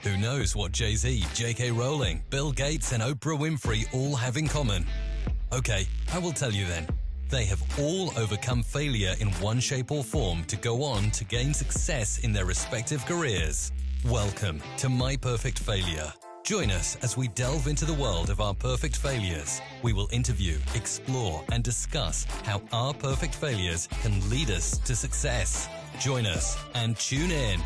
Who knows what Jay-Z, J.K. Rowling, Bill Gates and Oprah Winfrey all have in common? Okay, I will tell you then. They have all overcome failure in one shape or form to go on to gain success in their respective careers. Welcome to My Perfect Failure. Join us as we delve into the world of our perfect failures. We will interview, explore, and discuss how our perfect failures can lead us to success. Join us and tune in.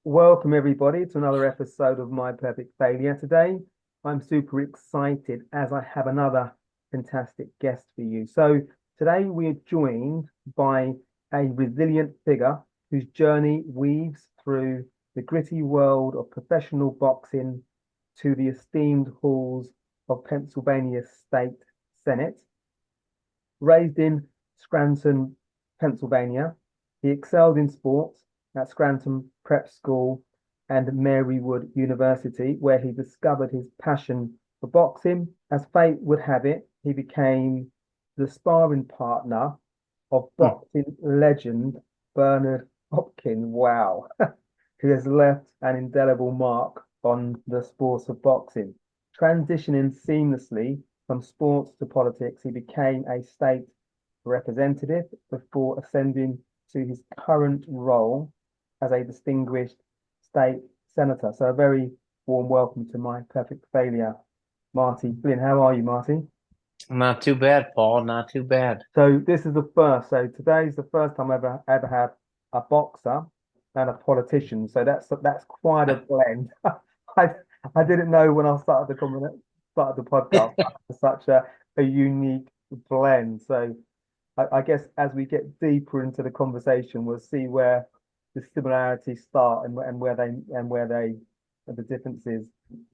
Welcome everybody to another episode of My Perfect Failure. Today, I'm super excited as I have another fantastic guest for you. So today we are joined by a resilient figure whose journey weaves through the gritty world of professional boxing to the esteemed halls of Pennsylvania State Senate. Raised in Scranton, Pennsylvania, he excelled in sports at Scranton Prep School and Marywood University, where he discovered his passion for boxing. As fate would have it, he became the sparring partner of boxing legend Bernard Hopkins. Wow. Who has left an indelible mark on the sport of boxing. Transitioning seamlessly from sports to politics, he became a state representative before ascending to his current role as a distinguished state senator. So a very warm welcome to My Perfect Failure, Marty Flynn. How are you, Marty? Not too bad, Paul. Not too bad. So this is the first. So today's the first time I ever had a boxer and a politician. So that's quite a blend. I didn't know when I started the podcast that was such a unique blend. So I guess as we get deeper into the conversation, we'll see where the similarities start and where the differences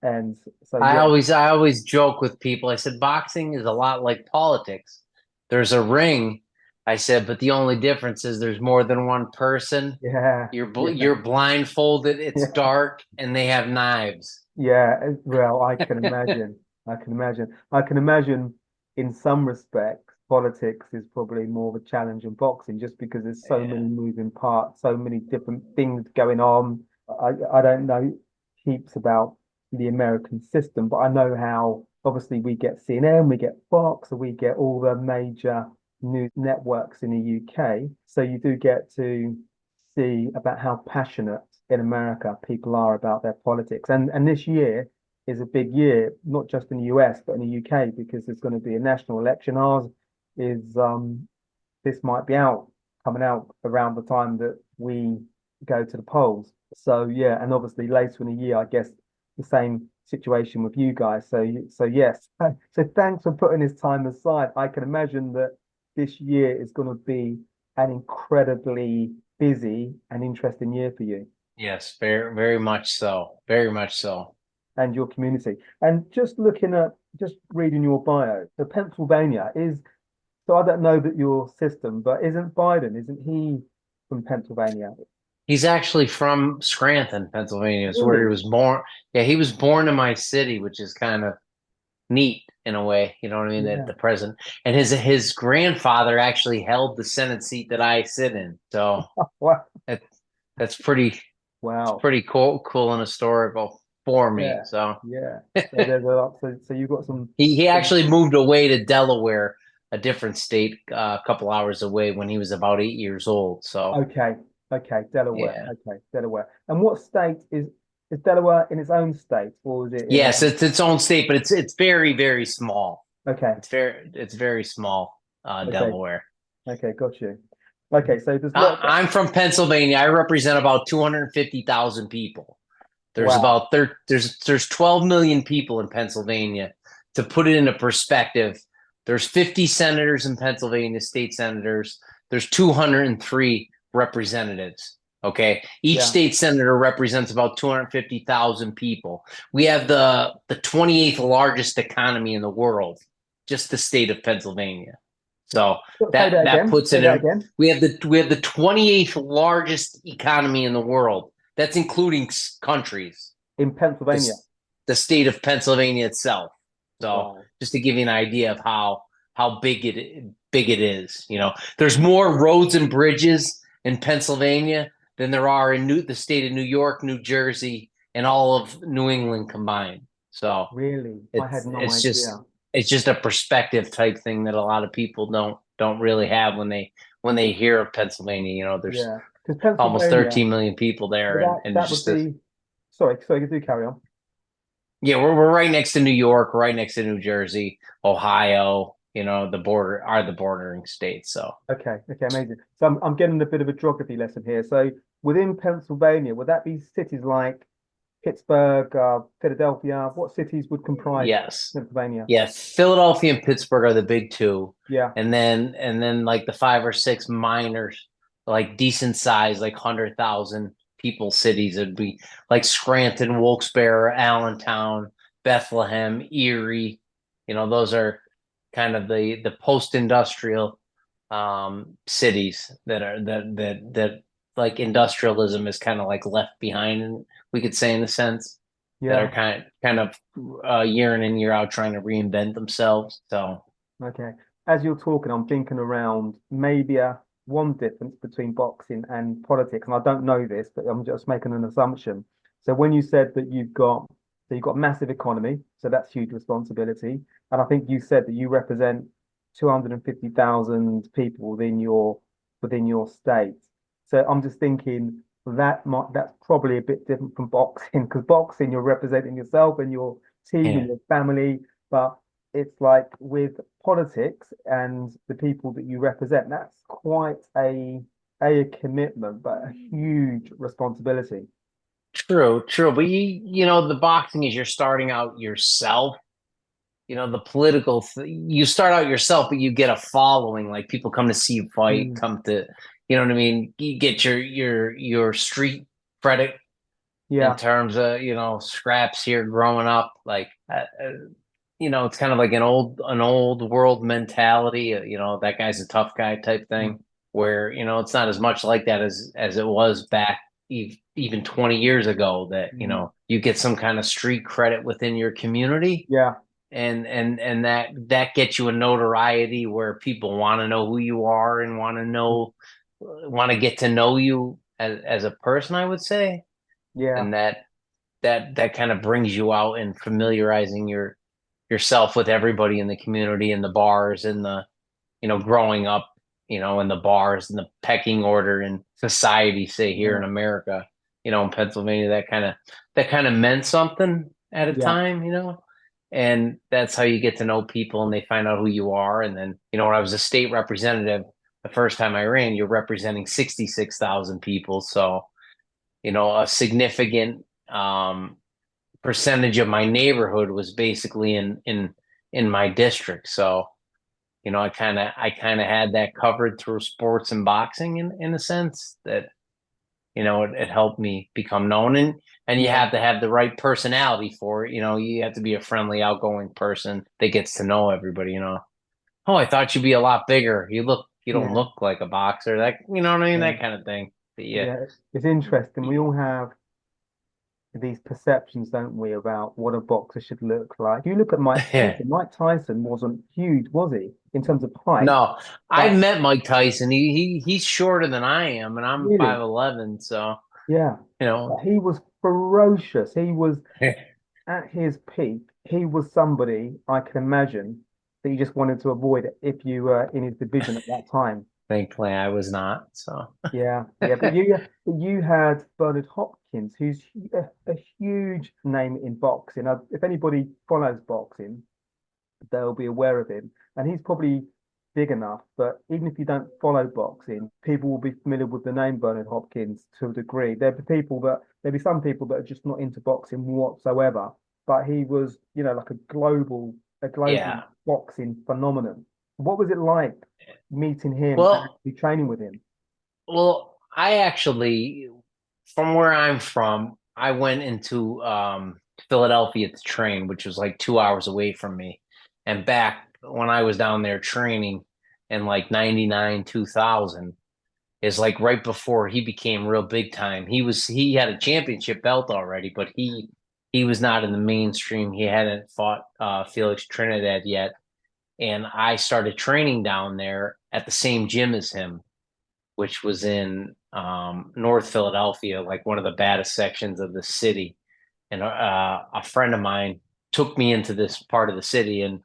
end. So I always joke with people. I said boxing is a lot like politics. There's a ring, I said, but the only difference is there's more than one person. Yeah, You're blindfolded. It's dark, and they have knives. Yeah, well, I can imagine. I can imagine in some respects, politics is probably more of a challenge in boxing just because there's so many moving parts, so many different things going on. I don't know heaps about the American system, but I know how obviously we get CNN, we get Fox, we get all the major news networks in the UK. So you do get to see about how passionate in America people are about their politics. And this year is a big year, not just in the US, but in the UK, because there's going to be a national election. Ours is this might be coming out around the time that we go to the polls. So yeah, and obviously later in the year, I guess the same situation with you guys. So yes. So thanks for putting this time aside. I can imagine that this year is going to be an incredibly busy and interesting year for you. Yes, very, very much so. Very much so. And your community. And just reading your bio, so Pennsylvania is, so I don't know that your system, but isn't he from Pennsylvania? He's actually from Scranton, Pennsylvania. Is Really? where he was born. Yeah, he was born in my city, which is kind of neat in a way. You know what I mean? Yeah. At the present, and his grandfather actually held the Senate seat that I sit in. So Wow. that's pretty. Wow. It's pretty cool and historical for me. Yeah. So yeah. So there's a lot. So you've got some. he actually moved away to Delaware, a different state, a couple hours away when he was about 8 years old. So Okay, Delaware. Yeah. Okay, Delaware. And what state is Delaware in its own state, or is it? Yes, it's its own state, but it's very, very small. Okay. It's very small, Okay. Delaware. Okay, got you. Okay, so there's I'm from Pennsylvania. I represent about 250,000 people. There's Wow. there's 12 million people in Pennsylvania. To put it into perspective, there's 50 senators in Pennsylvania, state senators. There's 203 representatives. Okay. Each state senator represents about 250,000 people. We have the 28th largest economy in the world, just the state of Pennsylvania. So that puts it in. We have the 28th largest economy in the world. That's including countries. In Pennsylvania. The state of Pennsylvania itself. So just to give you an idea of how big it is, you know, there's more roads and bridges in Pennsylvania than there are in the state of New York, New Jersey, and all of New England combined. So Really? I had no it's idea. just a perspective type thing that a lot of people don't really have when they hear of Pennsylvania. You know, there's Yeah, because almost Pennsylvania, 13 million people there, well, and that would just a, be. Sorry, do carry on. yeah, we're right next to New York, right next to New Jersey, Ohio. You know, the border are the bordering states. So Okay, amazing. So I'm getting a bit of a geography lesson here. So within Pennsylvania, would that be cities like Pittsburgh, Philadelphia? What cities would comprise yes, Pennsylvania? yeah, Philadelphia and Pittsburgh are the big two, Yeah, and then like the 5 or 6 minor, like decent size, like 100,000 people cities. It'd be like Scranton, Wilkes-Barre, Allentown, Bethlehem, Erie. You know, those are kind of the post-industrial cities that are that like industrialism is kind of like left behind, and we could say in a sense that are yeah. kind of year in and year out trying to reinvent themselves. So Okay. As you're talking, I'm thinking around maybe one difference between boxing and politics, and I don't know this, but I'm just making an assumption. So when you said that you've got massive economy, so that's huge responsibility, and I think you said that you represent 250,000 people within your state. So I'm just thinking that's probably a bit different from boxing because boxing you're representing yourself and your team and yeah, your family, but it's like with politics and the people that you represent, that's quite a commitment, but a huge responsibility. true. But you know, the boxing is you're starting out yourself. You know, the political you start out yourself, but you get a following. Like people come to see you fight, Mm. come to, you know what I mean. You get your street credit in Yeah, terms of scraps here growing up. Like it's kind of like an old world mentality. That guy's a tough guy type mm, thing. Where it's not as much like that as it was back even 20 years ago. That mm. you get some kind of street credit within your community, Yeah, and that gets you a notoriety where people want to know who you are and want to get to know you as a person, I would say. yeah, And that kind of brings you out and familiarizing yourself with everybody in the community, in the bars, and the growing up, in the bars and the pecking order in society, say here yeah, in America, in Pennsylvania. That kind of meant something at a yeah, time, and that's how you get to know people and they find out who you are. And then, when I was a state representative, the first time I ran, you're representing 66,000 people. So, a significant percentage of my neighborhood was basically in my district. So, I kind of had that covered through sports and boxing in a sense that, it helped me become known, and you yeah, have to have the right personality for it. You have to be a friendly, outgoing person that gets to know everybody. Oh, I thought you'd be a lot bigger. You don't yeah, look like a boxer. That, you know what I mean? yeah, That kind of thing. But yeah. yeah. It's interesting. We all have these perceptions, don't we, about what a boxer should look like. If you look at Mike Yeah. Tyson, Mike Tyson wasn't huge, was he, in terms of height? No, I've But met Mike Tyson. He's shorter than I am, and I'm really, 5'11". So, yeah, you know, but he was ferocious. He was at his peak. He was somebody I can imagine that you just wanted to avoid if you were in his division at that time. thankfully I was not. So, Yeah, yeah, but you had Bernard Hopkins, who's a huge name in boxing. If anybody follows boxing, they'll be aware of him. And he's probably big enough, but even if you don't follow boxing, people will be familiar with the name Bernard Hopkins to a degree. There'll be some people that are just not into boxing whatsoever. But he was, like a global yeah. boxing phenomenon. What was it like meeting him and Well, actually training with him? I actually, from where I'm from, I went into Philadelphia to train, which was like 2 hours away from me. And back when I was down there training in like 99, 2000, is like right before he became real big time. He had a championship belt already, but he was not in the mainstream. He hadn't fought Felix Trinidad yet. And I started training down there at the same gym as him, which was in North Philadelphia, like one of the baddest sections of the city. And a friend of mine took me into this part of the city, and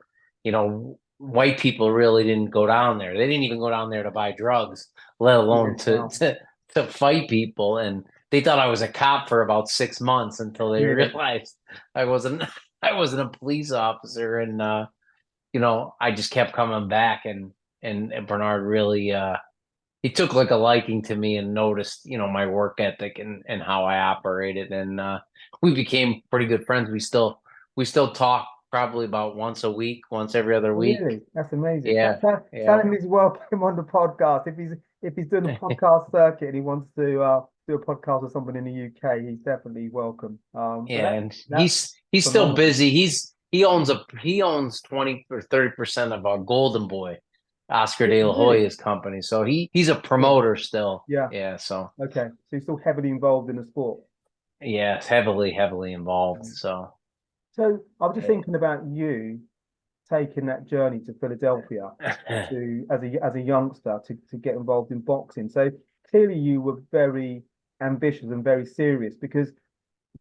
white people really didn't go down there. They didn't even go down there to buy drugs, let alone Wow. to fight people. And they thought I was a cop for about 6 months until they Yeah. realized I wasn't. I wasn't a police officer, and I just kept coming back, and Bernard really he took like a liking to me and noticed, my work ethic and how I operated. And we became pretty good friends. We still talk probably about once a week, once every other week. Really? That's amazing. Yeah. Tell Yeah. him he's welcome on the podcast. If he's doing a podcast circuit and he wants to do a podcast with someone in the UK, he's definitely welcome. But Yeah. And that's he's still phenomenal. busy. He owns 20 or 30% of our Golden Boy, Oscar De La Really? Hoya's company. So he's a Yeah. promoter still. Yeah. Yeah. So Okay. So he's still heavily involved in the sport. yeah, heavily involved. Mm. So So I was just thinking about you taking that journey to Philadelphia to as a youngster to get involved in boxing. So clearly you were very ambitious and very serious, because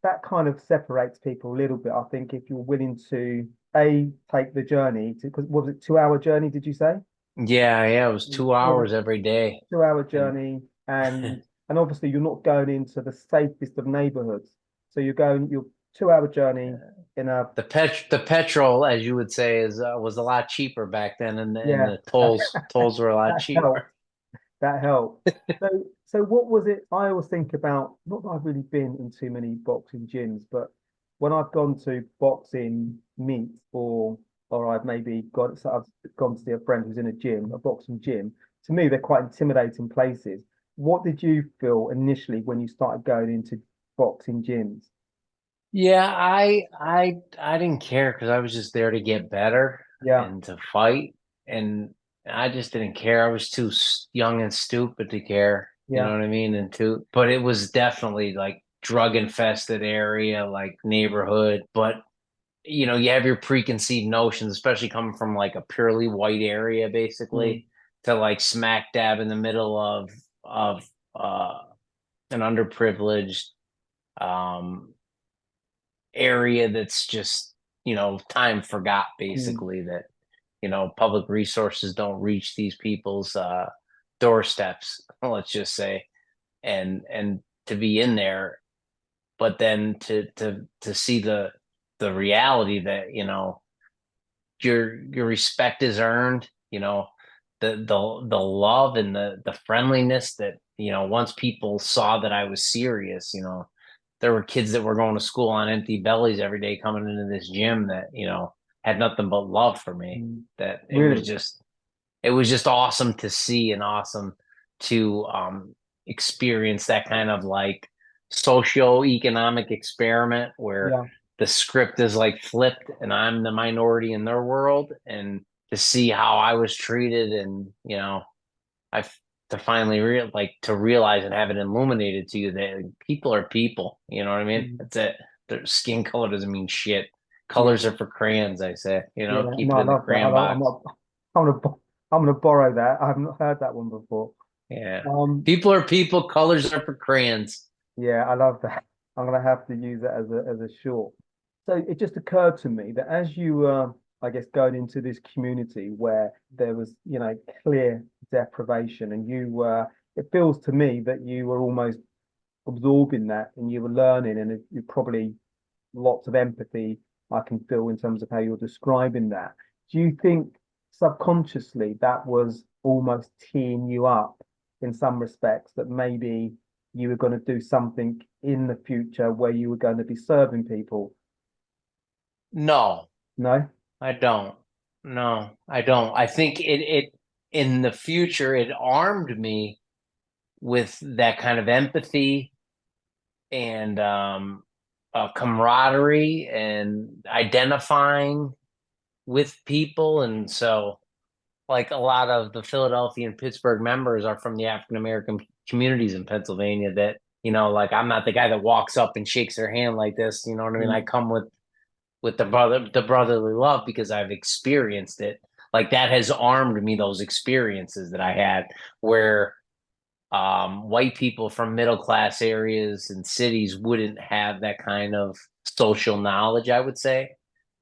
that kind of separates people a little bit. I think if you're willing to take the journey to, because was it 2 hour journey, did you say? yeah, it was 2 hours every day. 2 hour And journey, and obviously you're not going into the safest of neighborhoods. So you're going your 2 hour journey in a the petrol, as you would say, was a lot cheaper back then, and yeah, the tolls were a lot that helped. cheaper. That helped. So what was it? I always think about, not that I've really been in too many boxing gyms, but when I've gone to boxing meets, or I've maybe I've gone to see a friend who's in a gym, a boxing gym. To me, they're quite intimidating places. What did you feel initially when you started going into boxing gyms? Yeah, I didn't care because I was just there to get better Yeah, and to fight, and I just didn't care. I was too young and stupid to care. You know yeah, what I mean? But it was definitely like drug infested area, like neighborhood. But you have your preconceived notions, especially coming from like a purely white area, mm, basically, to like smack dab in the middle of an underprivileged um area that's just time forgot, mm, basically, that public resources don't reach these people's doorsteps, let's just say. And to be in there, but then to see the reality that your respect is earned, the love and the friendliness that once people saw that I was serious. There were kids that were going to school on empty bellies every day coming into this gym that had nothing but love for me. mm. That Really? it was just awesome to see and awesome to experience that kind of like socio-economic experiment where Yeah. the script is like flipped and I'm the minority in their world, and to see how I was treated, and I to finally to realize and have it illuminated to you that people are people. You know what I mean? Mm, That's it. Their skin color doesn't mean shit. yeah. Colors are for crayons, I say. Yeah. Keep No, it I in the love that. crayon box. I'm gonna borrow that. I have not heard that one before. Yeah. Um, People are people, colors are for crayons. yeah, I love that. I'm gonna have to use that as a short. So it just occurred to me that as you were, I guess, going into this community where there was, clear deprivation, and you were, it feels to me that you were almost absorbing that, and you were learning, and you probably lots of empathy I can feel in terms of how you're describing that. Do you think subconsciously that was almost teeing you up in some respects, that maybe you were going to do something in the future where you were going to be serving people? No, No? I don't. No, I don't. I think it in the future it armed me with that kind of empathy and camaraderie and identifying with people. And so, like, a lot of the Philadelphia and Pittsburgh members are from the African American communities in Pennsylvania that, like, I'm not the guy that walks up and shakes their hand like this. You know what I mean? I Mm, come with the brotherly love because I've experienced it. Like, that has armed me, those experiences that I had where white people from middle class areas and cities wouldn't have that kind of social knowledge, I would say,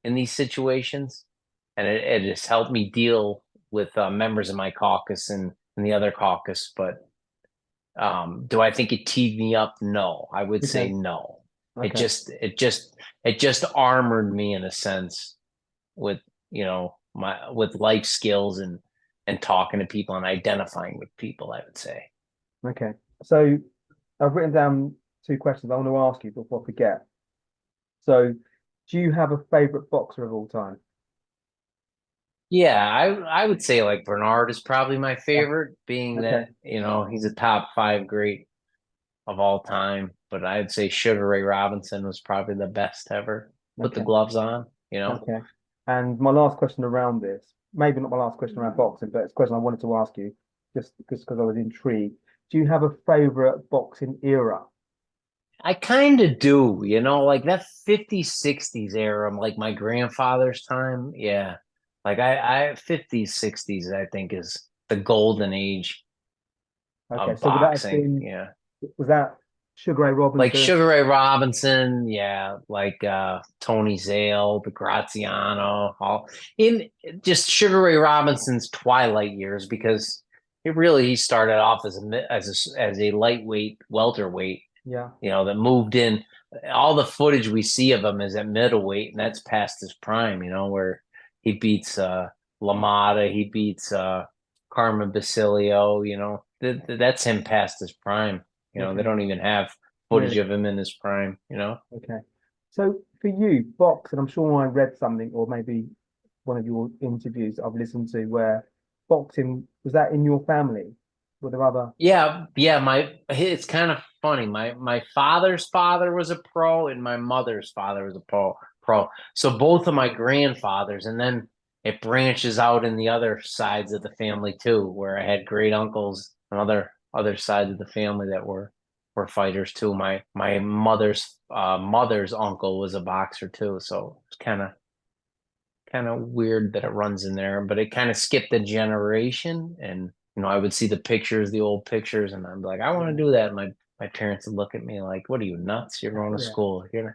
in these situations. And it has helped me deal with members of my caucus and the other caucus. But do I think it teed me up? No, I would say no. It just armored me in a sense with, with life skills and talking to people and identifying with people, I would say. Okay. So I've written down 2 questions I want to ask you before I forget. So do you have a favorite boxer of all time? Yeah, I would say like Bernard is probably my favorite, being that, he's a top 5 great of all time. But I'd say Sugar Ray Robinson was probably the best ever. Put the gloves on, Okay. And my last question around this, maybe not my last question around boxing, but it's a question I wanted to ask you just because I was intrigued. Do you have a favorite boxing era? I kind of do, like that 50s, 60s era, like my grandfather's time. Yeah. Like I 50s, 60s, I think is the golden age of So would that have boxing. been, was that Sugar Ray Robinson? Like Sugar Ray Robinson, yeah, like Tony Zale, the Graziano, all in just Sugar Ray Robinson's twilight years, because he started off as a lightweight welterweight. Yeah. That moved in. All the footage we see of him is at middleweight, and that's past his prime, where he beats LaMotta, he beats Carmen Basilio, that's him past his prime. They don't even have footage of him in his prime, Okay. So for you, box, and I'm sure I read something, or maybe one of your interviews I've listened to, where boxing, was that in your family? Were there other? Yeah. It's kind of funny. My father's father was a pro, and my mother's father was a pro. So both of my grandfathers, and then it branches out in the other sides of the family too, where I had great uncles and other sides of the family that were fighters too. My mother's mother's uncle was a boxer too, so it's kind of weird that it runs in there, but it kind of skipped a generation. And I would see the old pictures, and I'm like, I want to do that. And my parents would look at me like, "What are you, nuts? You're going to school." Yeah,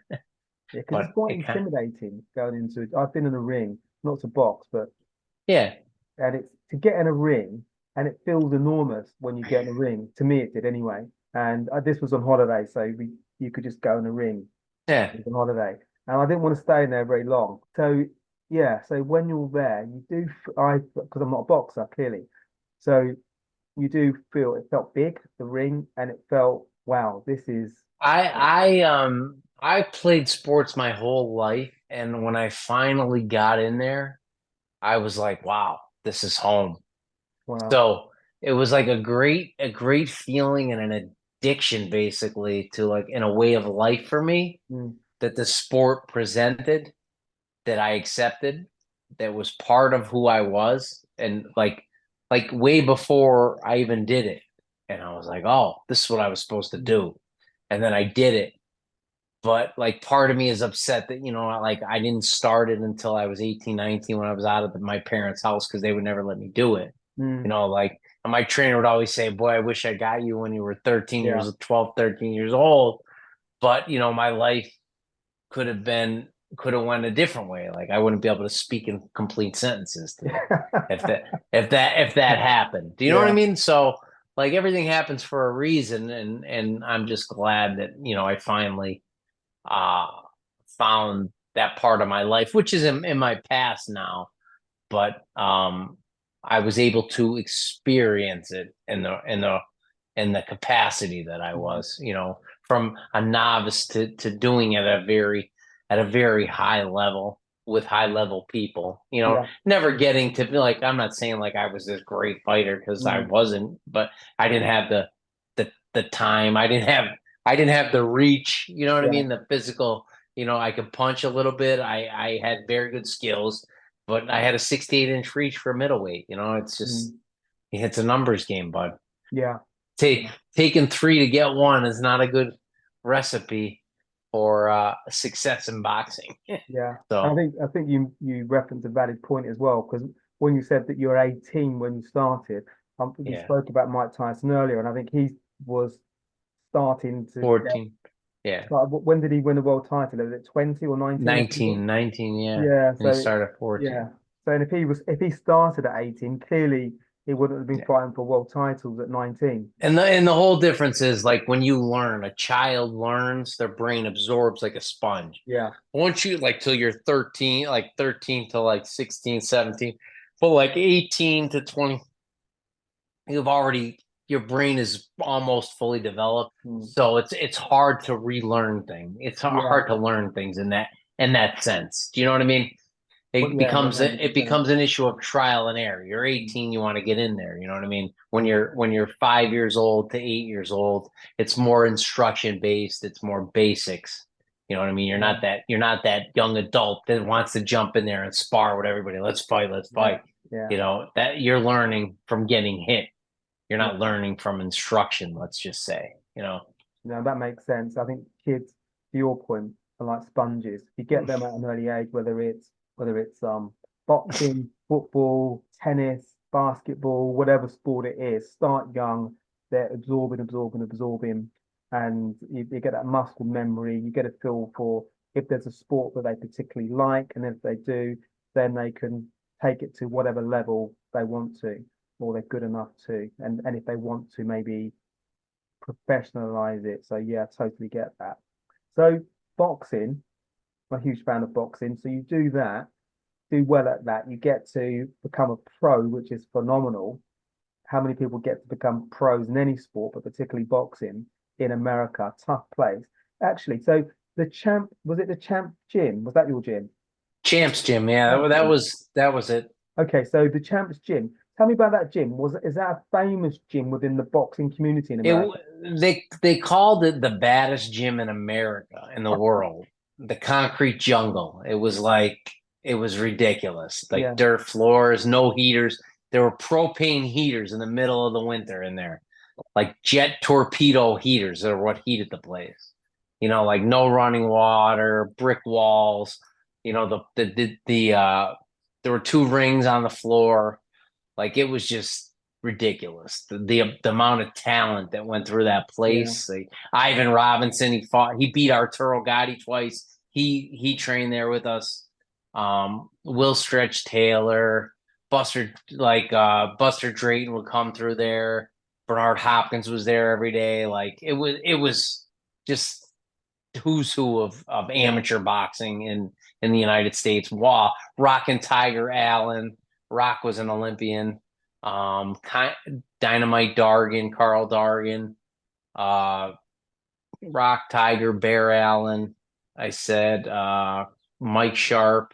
because it's quite intimidating going into it. I've been in a ring, not to box, but yeah, and it's to get in a ring, and it feels enormous when you get in a ring. To me, it did anyway. And this was on holiday, so you could just go in a ring. yeah. On holiday, and I didn't want to stay in there very long. So yeah, so when you're there, you do. Because I'm not a boxer, clearly, so you do feel it felt big, the ring, and it felt wow, this is. I played sports my whole life, and when I finally got in there, I was like, wow, this is home. Wow. So it was like a great feeling and an addiction, basically, to like in a way of life for me that the sport presented, that I accepted, that was part of who I was, and like way before I even did it. And I was like, oh, this is what I was supposed to do. And then I did it. But like part of me is upset that, like I didn't start it until I was 18, 19, when I was out of my parents' house, because they would never let me do it. Like, and my trainer would always say, boy, I wish I got you when you were 12, 13 years old. But, my life could have went a different way. Like I wouldn't be able to speak in complete sentences today if that happened. Do you know what I mean? So like everything happens for a reason, and I'm just glad that, I finally found that part of my life, which is in my past now. But I was able to experience it in the capacity that I was, from a novice to doing it at a very high level with high level people, never getting to be like, I'm not saying like I was this great fighter, because I wasn't, but I didn't have the time. I didn't have the reach, you know what I mean? The physical, I could punch a little bit. I had very good skills, but I had a 68-inch reach for middleweight. It's just, it's a numbers game, bud. Yeah. Taking 3 to get 1 is not a good recipe for success in boxing. Yeah. So I think you referenced a valid point as well, because when you said that you were 18 when you started, We Yeah. spoke about Mike Tyson earlier, and I think he was starting to 14. Yeah. when did he win the world title? Was it 20 or 19? 19, yeah. Yeah, And he so started at 14. yeah. So and if he started at 18, clearly he wouldn't have been Yeah. fighting for world titles at 19. And the whole difference is like when you learn, a child learns, their brain absorbs like a sponge. Yeah. Once you like till you're 13, like 13 to like 16, 17, but like 18 to 20, your brain is almost fully developed. Mm. So it's hard to relearn things. It's Yeah. hard to learn things in that sense. Do you know what I mean? But It yeah, becomes it 100%. becomes an issue of trial and error. You're 18, you want to get in there. You know what I mean? When you're 5 years old to 8 years old, it's more instruction based. It's more basics. You know what I mean? You're not that young adult that wants to jump in there and spar with everybody. Let's fight. Let's fight. Yeah. You know that you're learning from getting hit. You're Yeah. not learning from instruction. Let's just say. You know. No, that makes sense. I think kids, to your point, are like sponges. You get them at an early age, whether it's boxing, football, tennis, basketball, whatever sport it is, start young, they're absorbing, and you get that muscle memory, you get a feel for if there's a sport that they particularly like, and if they do, then they can take it to whatever level they want to, or they're good enough to, and if they want to maybe professionalize it. So yeah, I totally get that. So boxing, I'm a huge fan of boxing. So you do that, do well at that, you get to become a pro, which is phenomenal. How many people get to become pros in any sport, but particularly boxing in America? Tough place. Actually, so was it the Champ Gym? Was that your gym? Champs Gym, yeah, that was it. Okay, so the Champs Gym. Tell me about that gym. Is that a famous gym within the boxing community in America? They called it the baddest gym in America, in the world, the concrete jungle. It was ridiculous. Like Yeah. dirt floors, no heaters. There were propane heaters in the middle of the winter in there, like jet torpedo heaters that are what heated the place. You know, like no running water, brick walls. You know, there were two rings on the floor. Like it was just ridiculous. The amount of talent that went through that Yeah. place. Like Ivan Robinson, he beat Arturo Gatti twice. He trained there with us. Will Stretch Taylor, Buster Drayton would come through there. Bernard Hopkins was there every day. Like it was just who's who of amateur boxing in the United States. Wow, Rock and Tiger Allen. Rock was an Olympian. Dynamite Dargan, Carl Dargan, Rock Tiger, Bear Allen. I said Mike Sharp,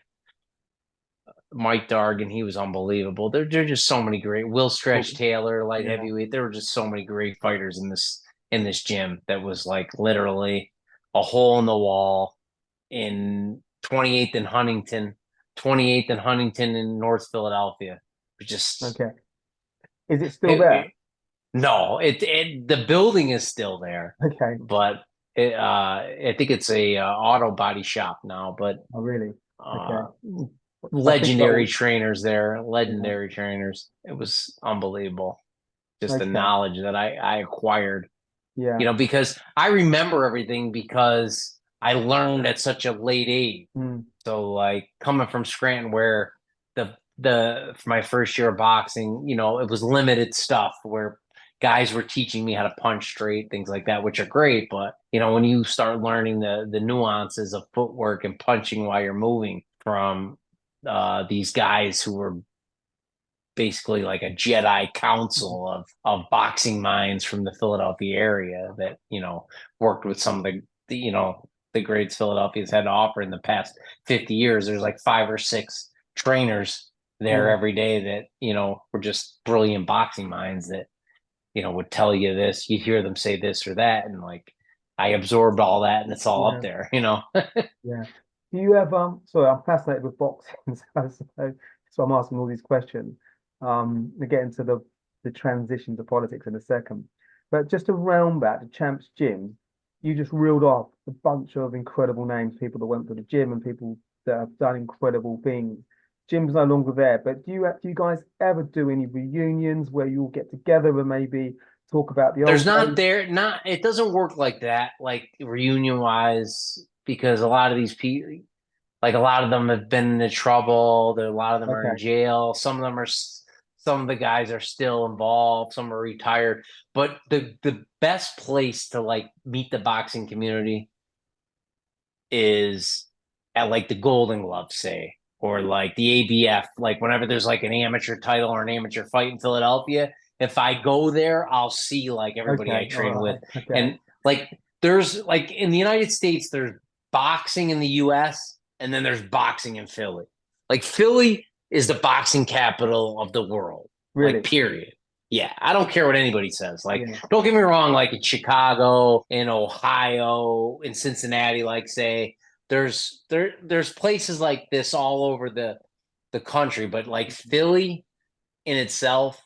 Mike Dargan. He was unbelievable. There are just so many great. Will Stretch Taylor, light heavyweight. There were just so many great fighters in this gym that was like literally a hole in the wall in 28th and Huntington. 28th and Huntington in North Philadelphia. Just okay. Is it still there? No, the building is still there. Okay. But I think it's a auto body shop now. But oh, really? Okay. Legendary trainers there, legendary trainers. It was unbelievable. Just the knowledge that I acquired. Yeah. You know, because I remember everything because I learned at such a late age. So like coming from Scranton where for my first year of boxing, you know, it was limited stuff where guys were teaching me how to punch straight, things like that, which are great. But, you know, when you start learning the nuances of footwork and punching while you're moving from these guys who were basically like a Jedi council of boxing minds from the Philadelphia area that, you know, worked with some of the greats Philadelphia's had to offer in the past 50 years. There's like 5 or 6 trainers there every day that, you know, were just brilliant boxing minds that, you know, would tell you this, you'd hear them say this or that. And like, I absorbed all that and it's all up there, you know? Yeah. Do you have, sorry, I'm fascinated with boxing. So I'm asking all these questions. To get into the transition to politics in a second. But just around that, the Champs Gym, you just reeled off a bunch of incredible names, people that went to the gym and people that have done incredible things. gym's no longer there, but do you guys ever do any reunions where you all get together and maybe talk about the There's old not days? there, not it doesn't work like that, like reunion wise, because a lot of these people, like a lot of them have been into trouble. A lot of them are in Okay, jail. Some of the guys are still involved. Some are retired. But the best place to like meet the boxing community is at like the Golden Glove, say, or like the ABF. Like whenever there's like an amateur title or an amateur fight in Philadelphia, if I go there, I'll see like everybody I okay, all train with. right, okay, And like there's like in the United States, there's boxing in the US and then there's boxing in Philly. Like Philly is the boxing capital of the world. Like really, period. Yeah, I don't care what anybody says. Like, yeah, don't get me wrong, like in Chicago, in Ohio, in Cincinnati, like say, there's places like this all over the country, but like Philly in itself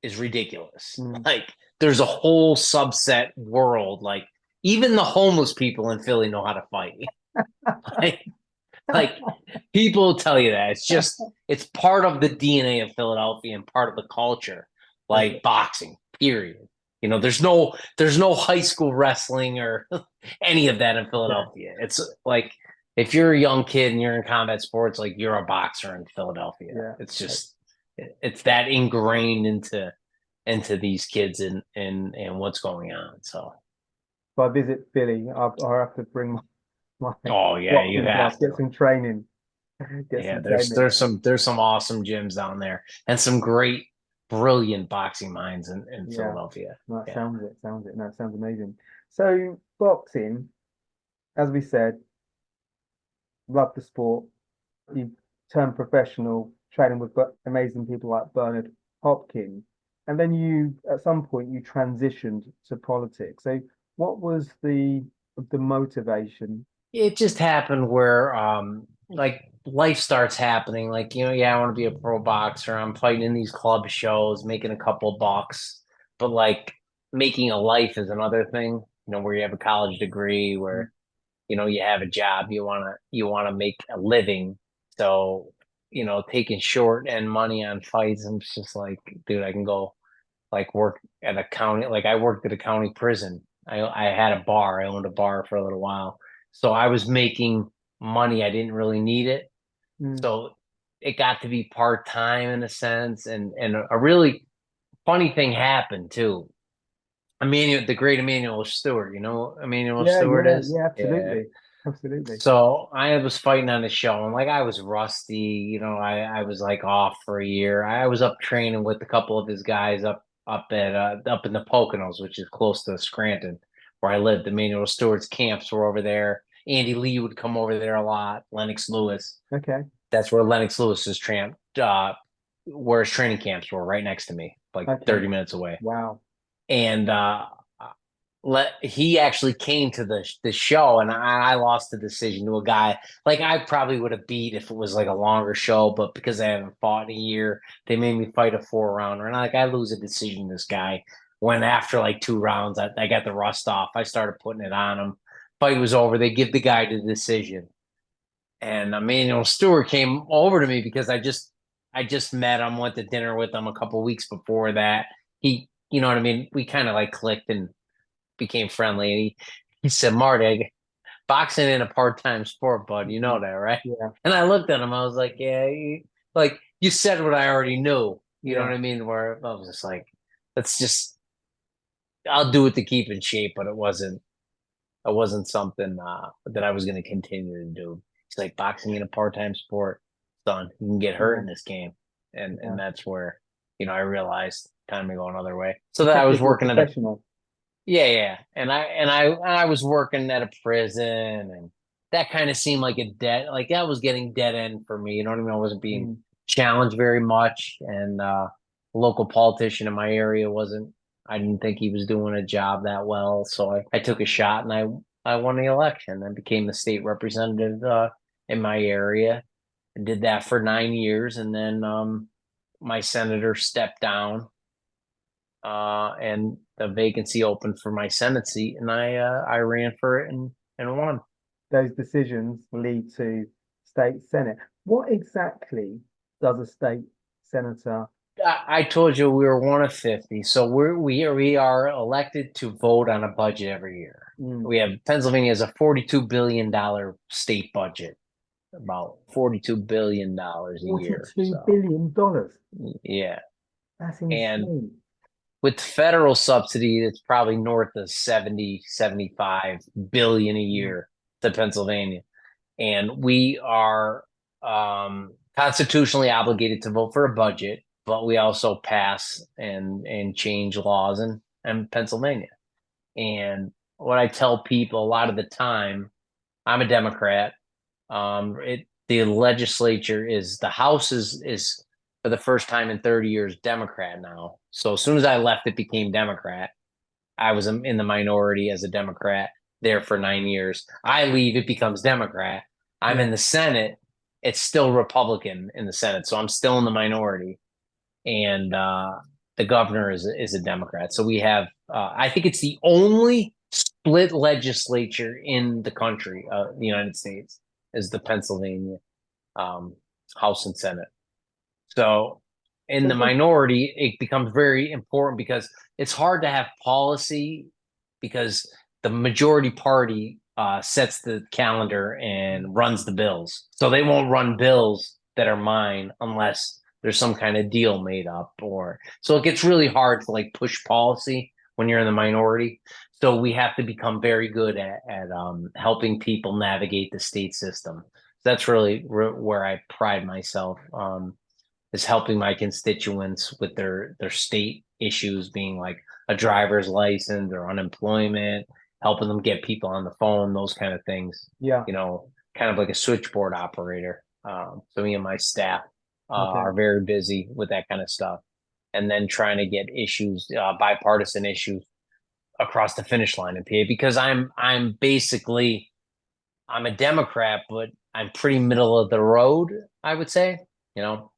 is ridiculous. mm. Like there's a whole subset world. Like even the homeless people in Philly know how to fight. like, like people tell you that. It's part of the DNA of Philadelphia and part of the culture, Okay, like boxing, period. There's no high school wrestling or any of that in yeah, Philadelphia. It's like if you're a young kid and you're in combat sports, like you're a boxer in Philadelphia. yeah. It's just it's that ingrained into these kids and what's going on. So If I visit Philly, I'll have to bring my oh yeah, you boxing have class, to. get some training, get Yeah, some there's training. there's some awesome gyms down there and some great, brilliant boxing minds in Yeah, Philadelphia. no, Yeah. sounds it. No, it sounds amazing. So boxing, as we said, love the sport. You turned professional, training with amazing people like Bernard Hopkins, and then you, at some point, you transitioned to politics. So, what was the motivation? It just happened where like life starts happening. Like, yeah, I want to be a pro boxer. I'm fighting in these club shows, making a couple bucks, but like making a life is another thing, where you have a college degree, where you have a job, you want to make a living. So, taking short end money on fights, I'm just like, dude, I can go like work at a county, like I worked at a county prison. I had a bar, I owned a bar for a little while. So I was making money. I didn't really need it. Mm. So it got to be part-time in a sense. And a really funny thing happened too. The great Emanuel Steward, Emanuel Yeah, Steward yeah, is? yeah, Yeah. absolutely, absolutely. So I was fighting on the show and like I was rusty, I was like off for a year. I was up training with a couple of his guys up in the Poconos, which is close to Scranton, where I lived. Emmanuel Stewart's camps were over there. Andy Lee would come over there a lot. Lennox Lewis. Okay, That's where Lennox Lewis's where his training camps were, right next to me, like okay, 30 minutes away. wow. And he actually came to the show, and I lost the decision to a guy like I probably would have beat if it was like a longer show, but because I haven't fought in a year, they made me fight a 4 rounder, and like I lose a decision to this guy. When after like 2 rounds, I got the rust off. I started putting it on him. Fight was over. They give the guy the decision, and Emmanuel Stewart came over to me because I just met him, went to dinner with him a couple weeks before that. You know what I mean? We kind of like clicked and became friendly. And he said, Marty, boxing ain't a part-time sport, bud. You know Mhm. that, right? Yeah, And I looked at him. I was like, yeah, like you said what I already knew. You know yeah, what I mean? Where I was just like, let's just, I'll do it to keep in shape, but it wasn't something that I was going to continue to do. It's like boxing in a part-time sport, son. You can get hurt yeah, in this game, and yeah. that's where I realized time to go another way. So that I was Technical working at a professional. yeah, yeah. And I was working at a prison and that kind of seemed like like that was getting dead end for me. You know what I mean? I wasn't being Mm. challenged very much. And a local politician in my area I didn't think he was doing a job that well. So I took a shot and I won the election and became the state representative in my area. I did that for 9 years and then my senator stepped down and the vacancy opened for my Senate seat, and I ran for it and won. Those decisions lead to state senate. What exactly does a state senator? I told you we were one of 50. So we are elected to vote on a budget every year. We have Pennsylvania has a $42 billion state budget, about $42 billion a year. $42 billion. Yeah. That's And insane. with federal subsidy, it's probably north of 70, 75 billion a year to Pennsylvania. And we are constitutionally obligated to vote for a budget, but we also pass and change laws in Pennsylvania. And what I tell people a lot of the time, I'm a Democrat. The legislature the House is for the first time in 30 years Democrat now. So as soon as I left, it became Democrat. I was in the minority as a Democrat there for 9 years. I leave, it becomes Democrat. I'm in the Senate. It's still Republican in the Senate, so I'm still in the minority. And the governor is a Democrat. So we have, I think it's the only split legislature in the country, the United States, is the Pennsylvania House and Senate. So in the minority, it becomes very important because it's hard to have policy because the majority party sets the calendar and runs the bills. So they won't run bills that are mine unless there's some kind of deal made up, or so it gets really hard to like push policy when you're in the minority. So we have to become very good at helping people navigate the state system. That's really where I pride myself, is helping my constituents with their state issues, being like a driver's license or unemployment, helping them get people on the phone, those kind of things. Yeah. Kind of like a switchboard operator. So me and my staff are very busy with that kind of stuff, and then trying to get issues, bipartisan issues, across the finish line in PA, because I'm basically I'm a Democrat, but I'm pretty middle of the road, I would say. So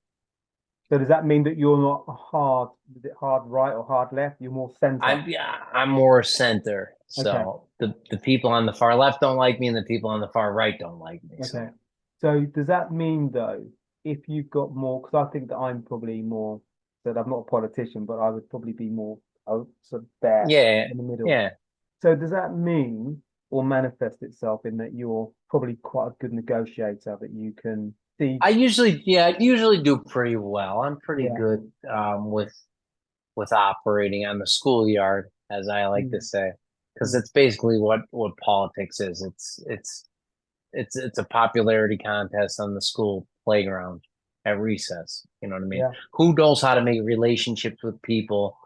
does that mean that you're not is it hard right or hard left? You're more center. I'm more center. So the people on the far left don't like me, and the people on the far right don't like me. Okay. So does that mean though, if you've got more, because I think that I'm probably more, that I'm not a politician, but I would probably be more sort of there in the middle. Yeah. So does that mean or manifest itself in that you're probably quite a good negotiator, that you can see? I usually do pretty well. I'm pretty good with operating on the schoolyard, as I like to say, because it's basically what politics is. It's a popularity contest on the school playground at recess. You know what I mean? Yeah. Who knows how to make relationships with people?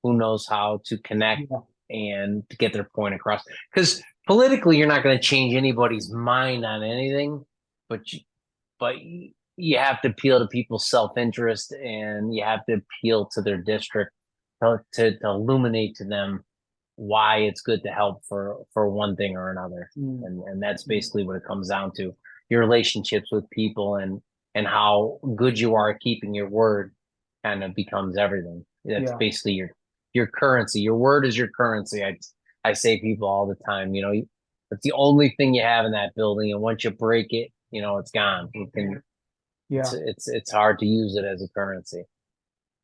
Who knows how to connect and to get their point across? Because politically, you're not going to change anybody's mind on anything, but you have to appeal to people's self-interest, and you have to appeal to their district to illuminate to them why it's good to help for one thing or another. And that's basically what it comes down to. Your relationships with people and how good you are at keeping your word kind of becomes everything. That's basically your currency. Your word is your currency. I say people all the time, it's the only thing you have in that building, and once you break it, it's gone. It's hard to use it as a currency.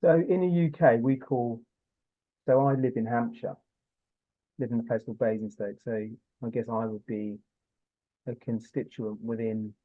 So in the UK, so I live in Hampshire, live in a place called Basingstoke. So I guess I would be a constituent within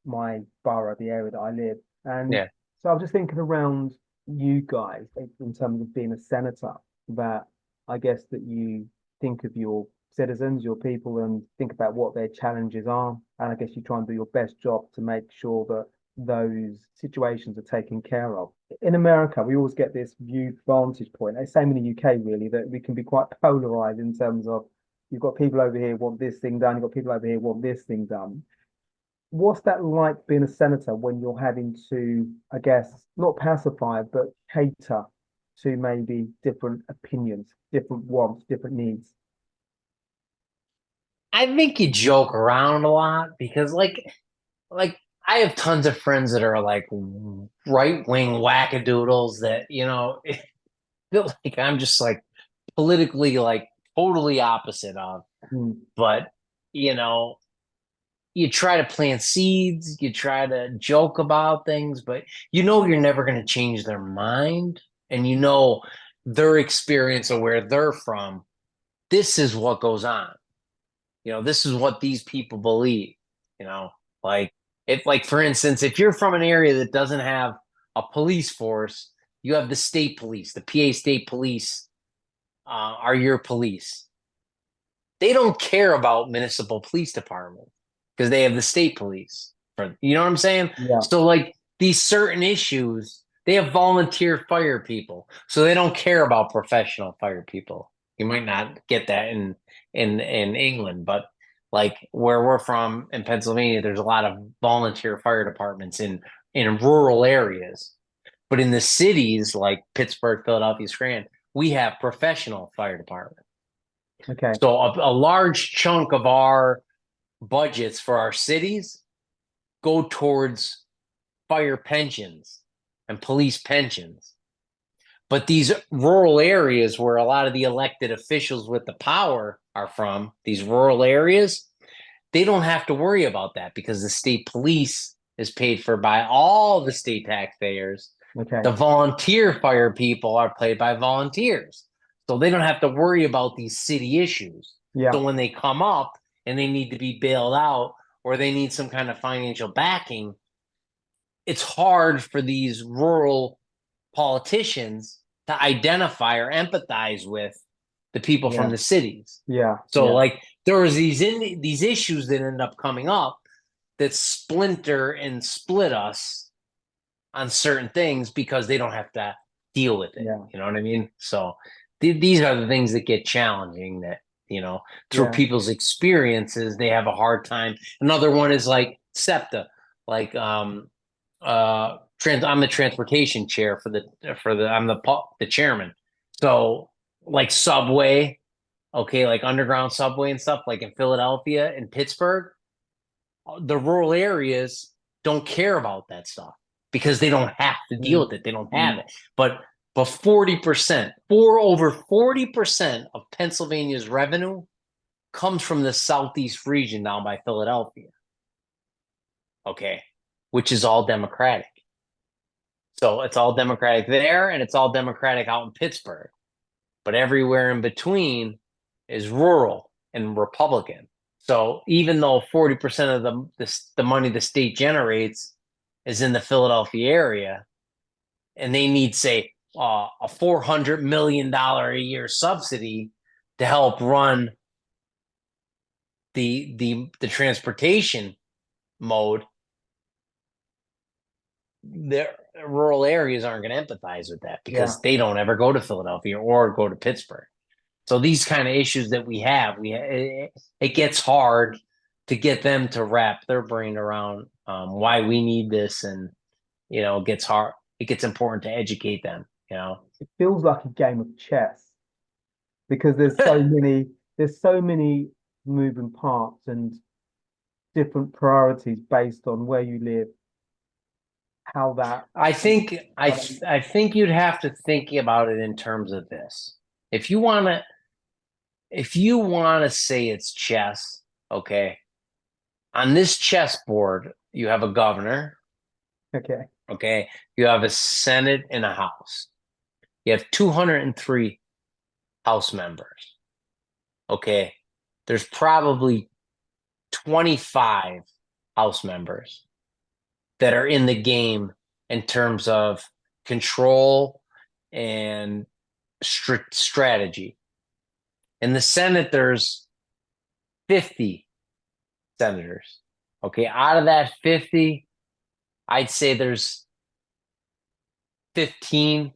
my borough, the area that I live. And so I was just thinking around you guys in terms of being a senator, that I guess that you think of your citizens, your people, and think about what their challenges are. And I guess you try and do your best job to make sure that those situations are taken care of. In America, we always get this viewed vantage point. Same in the UK, really, that we can be quite polarized in terms of you've got people over here want this thing done, you've got people over here want this thing done. What's that like being a senator when you're having to, I guess, not pacify, but cater to maybe different opinions, different wants, different needs? I think you joke around a lot because like I have tons of friends that are like right-wing wackadoodles that, feel like I'm just like politically like totally opposite of. But, you try to plant seeds, you try to joke about things, but you know you're never going to change their mind, and you know their experience of where they're from. This is what goes on. You know, this is what these people believe. You know, like for instance, if you're from an area that doesn't have a police force, you have the state police. The PA State Police are your police. They don't care about municipal police departments because they have the state police. You know what I'm saying? Yeah. So like these certain issues, they have volunteer fire people, so they don't care about professional fire people. You might not get that in England, but like where we're from in Pennsylvania, there's a lot of volunteer fire departments in rural areas. But in the cities like Pittsburgh, Philadelphia, Scranton, we have professional fire departments. Okay. So a large chunk of our budgets for our cities go towards fire pensions and police pensions. But these rural areas where a lot of the elected officials with the power are from, these rural areas, they don't have to worry about that because the state police is paid for by all the state taxpayers. Okay. The volunteer fire people are paid by volunteers. So they don't have to worry about these city issues. Yeah. So when they come up and they need to be bailed out or they need some kind of financial backing, it's hard for these rural politicians to identify or empathize with the people from the cities. Yeah. So like there was these issues that end up coming up that splinter and split us on certain things because they don't have to deal with it. Yeah. You know what I mean? So these are the things that get challenging that, you know, through people's experiences, they have a hard time. Another one is like SEPTA, like I'm the transportation chair I'm the chairman. So like subway, okay, like underground subway and stuff, like in Philadelphia and Pittsburgh, the rural areas don't care about that stuff because they don't have to deal with it. They don't have it. But 40%, over 40% of Pennsylvania's revenue comes from the southeast region down by Philadelphia. Okay, which is all Democratic. So it's all Democratic there, and it's all Democratic out in Pittsburgh. But everywhere in between is rural and Republican. So even though 40% of the money the state generates is in the Philadelphia area, and they need, say, a $400 million a year subsidy to help run the transportation mode, their rural areas aren't going to empathize with that because they don't ever go to Philadelphia or go to Pittsburgh. So these kind of issues that we have, it gets hard to get them to wrap their brain around why we need this, and you know, it gets hard. It gets important to educate them. You know, it feels like a game of chess because there's so many moving parts and different priorities based on where you live. How that I think you'd have to think about it in terms of this. If you want to say it's chess, okay, on this chessboard you have a governor, okay, you have a Senate and a House. You have 203 House members. Okay, there's probably 25 House members that are in the game in terms of control and strategy. In the Senate, there's 50 senators. Okay, out of that 50, I'd say there's 15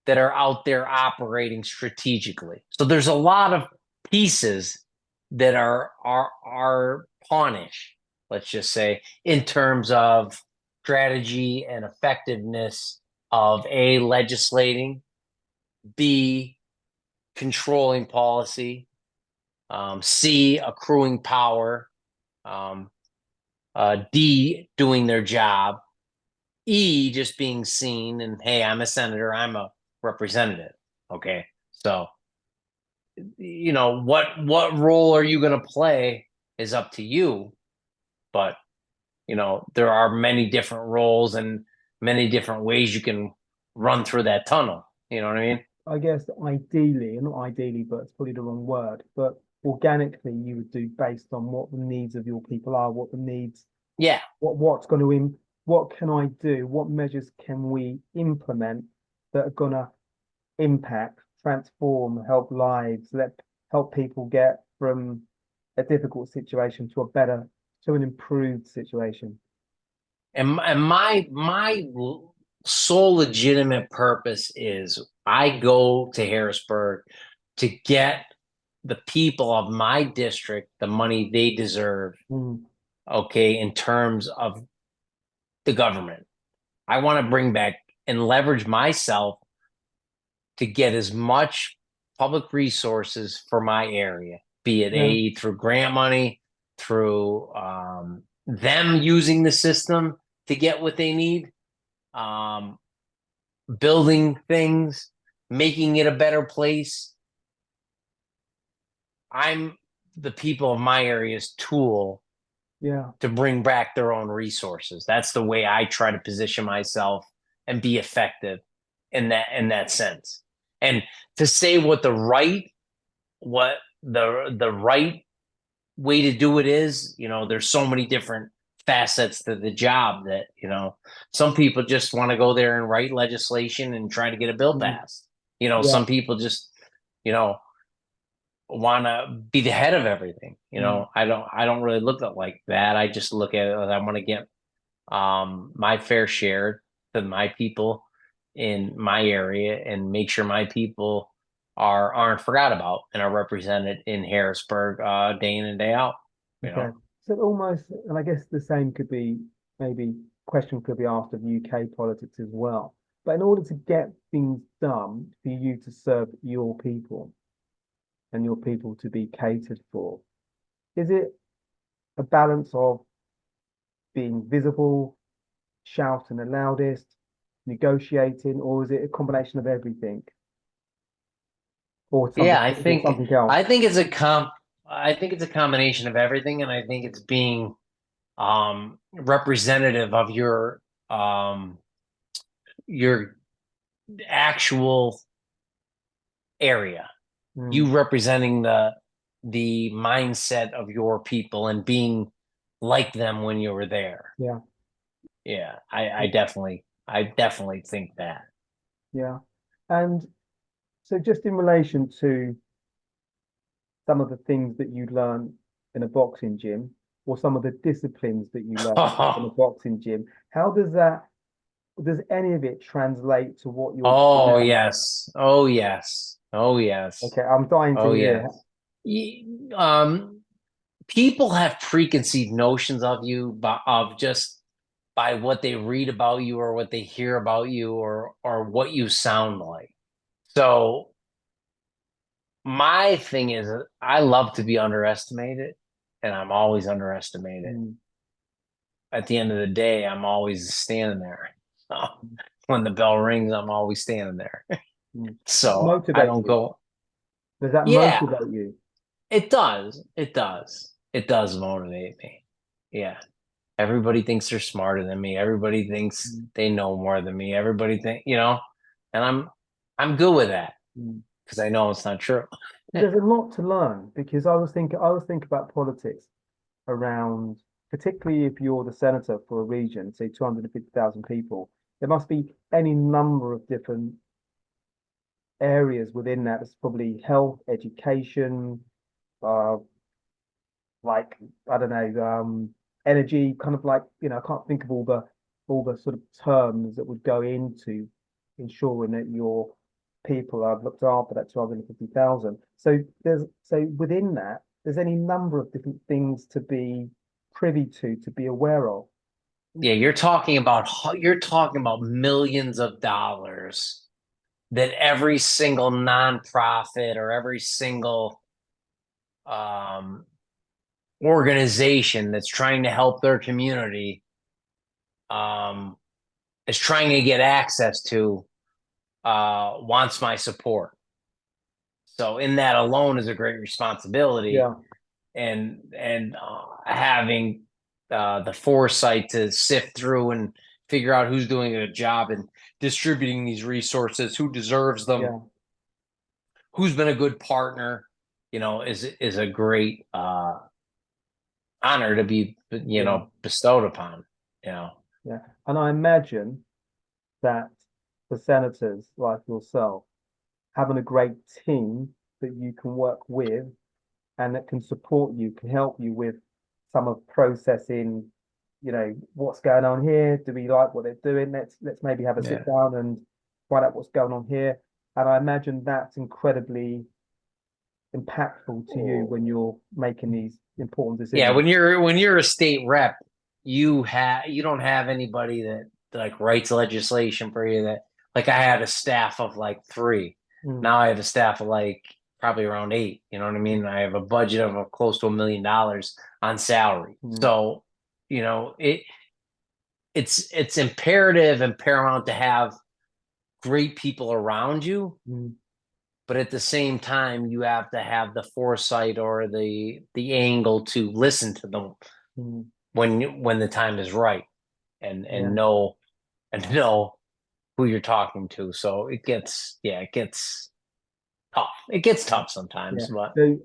that are out there operating strategically. So there's a lot of pieces that are pawnish, let's just say, in terms of strategy and effectiveness of A, legislating, B, controlling policy, C, accruing power, D, doing their job, E, just being seen, and hey, I'm a senator, I'm a representative. Okay, so you know what role are you going to play is up to you, but there are many different roles and many different ways you can run through that tunnel. You know what I mean? I guess ideally, and not ideally, but it's probably the wrong word, but organically you would do based on what the needs of your people are, what the needs, Yeah. what's going to what can I do? What measures can we implement that are going to impact, transform, help lives, help people get from a difficult situation to an improved situation. And my sole legitimate purpose is I go to Harrisburg to get the people of my district the money they deserve. Okay, in terms of the government, I want to bring back and leverage myself to get as much public resources for my area, be it aid through grant money, through them using the system to get what they need, building things, making it a better place. I'm the people of my area's tool to bring back their own resources. That's the way I try to position myself and be effective in that sense. And to say what the right way to do it is, there's so many different facets to the job that, some people just want to go there and write legislation and try to get a bill passed. Some people just, want to be the head of everything. I don't really look at it like that. I just look at it as I want to get my fair share to my people in my area and make sure my people aren't forgot about and are represented in Harrisburg day in and day out. Okay. So almost, and I guess the same could be, maybe question could be asked of UK politics as well. But in order to get things done for you to serve your people and your people to be catered for, is it a balance of being visible, shouting the loudest, negotiating, or is it a combination of everything? Or something, I think something else? I think it's a combination of everything, and I think it's being representative of your actual area. You representing the mindset of your people and being like them when you were there. I definitely think that. And so just in relation to some of the things that you learn in a boxing gym, or some of the disciplines that you learn in a boxing gym, how does any of it translate to what you're doing? Yes. Oh yes. Okay, I'm dying to hear. People have preconceived notions of you just by what they read about you or what they hear about you or what you sound like. So my thing is, I love to be underestimated, and I'm always underestimated. At the end of the day, I'm always standing there. When the bell rings, I'm always standing there. So I don't go. Does that motivate you? It does. It does motivate me. Yeah. Everybody thinks they're smarter than me. Everybody thinks they know more than me. Everybody and I'm good with that because I know it's not true. There's a lot to learn because I was thinking about politics around, particularly if you're the senator for a region, say 250,000 people, there must be any number of different areas within that. It's probably health, education, like, I don't know, energy, kind of like, I can't think of all the sort of terms that would go into ensuring that your people are looked after, that 250,000. So within that, there's any number of different things to be privy to be aware of. Yeah, you're talking about millions of dollars that every single nonprofit or every single organization that's trying to help their community is trying to get access to wants my support. So in that alone is a great responsibility. And having the foresight to sift through and figure out who's doing a job and distributing these resources, who deserves them, Yeah. who's been a good partner, is a great honor to be, bestowed upon, Yeah. And I imagine that the senators like yourself having a great team that you can work with and that can support you, can help you with some of processing, what's going on here. Do we like what they're doing? Let's maybe have a sit down and find out what's going on here. And I imagine that's incredibly impactful to you when you're making these important decisions. Yeah, when you're a state rep, you don't have anybody that like writes legislation for you. That, like, I had a staff of like 3. Now I have a staff of like probably around 8. You know what I mean? I have a budget of close to $1 million on salary. So, it's imperative and paramount to have great people around you. But at the same time, you have to have the foresight or the angle to listen to them when the time is right, and know who you're talking to. So it gets tough. It gets tough sometimes. But so,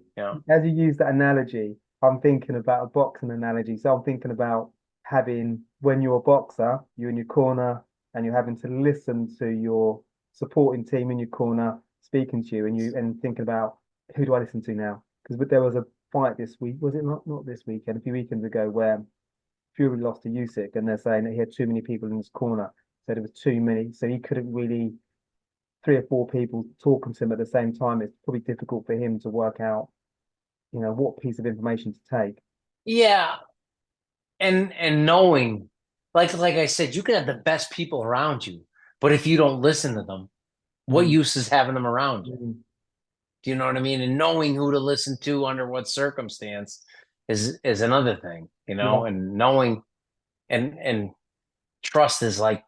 as you use that analogy, I'm thinking about a boxing analogy. So I'm thinking about having, when you're a boxer, you're in your corner and you're having to listen to your supporting team in your corner speaking to you, and thinking about, who do I listen to now? Because there was a fight this week, was it not this weekend, a few weekends ago, where Fury lost to Usyk, and they're saying that he had too many people in his corner. So there was too many, so he couldn't really, 3 or 4 people talking to him at the same time. It's probably difficult for him to work out, what piece of information to take. Yeah, and knowing, like I said, you can have the best people around you, but if you don't listen to them, what use is having them around you? Do you know what I mean? And knowing who to listen to under what circumstance is another thing, and knowing and trust is like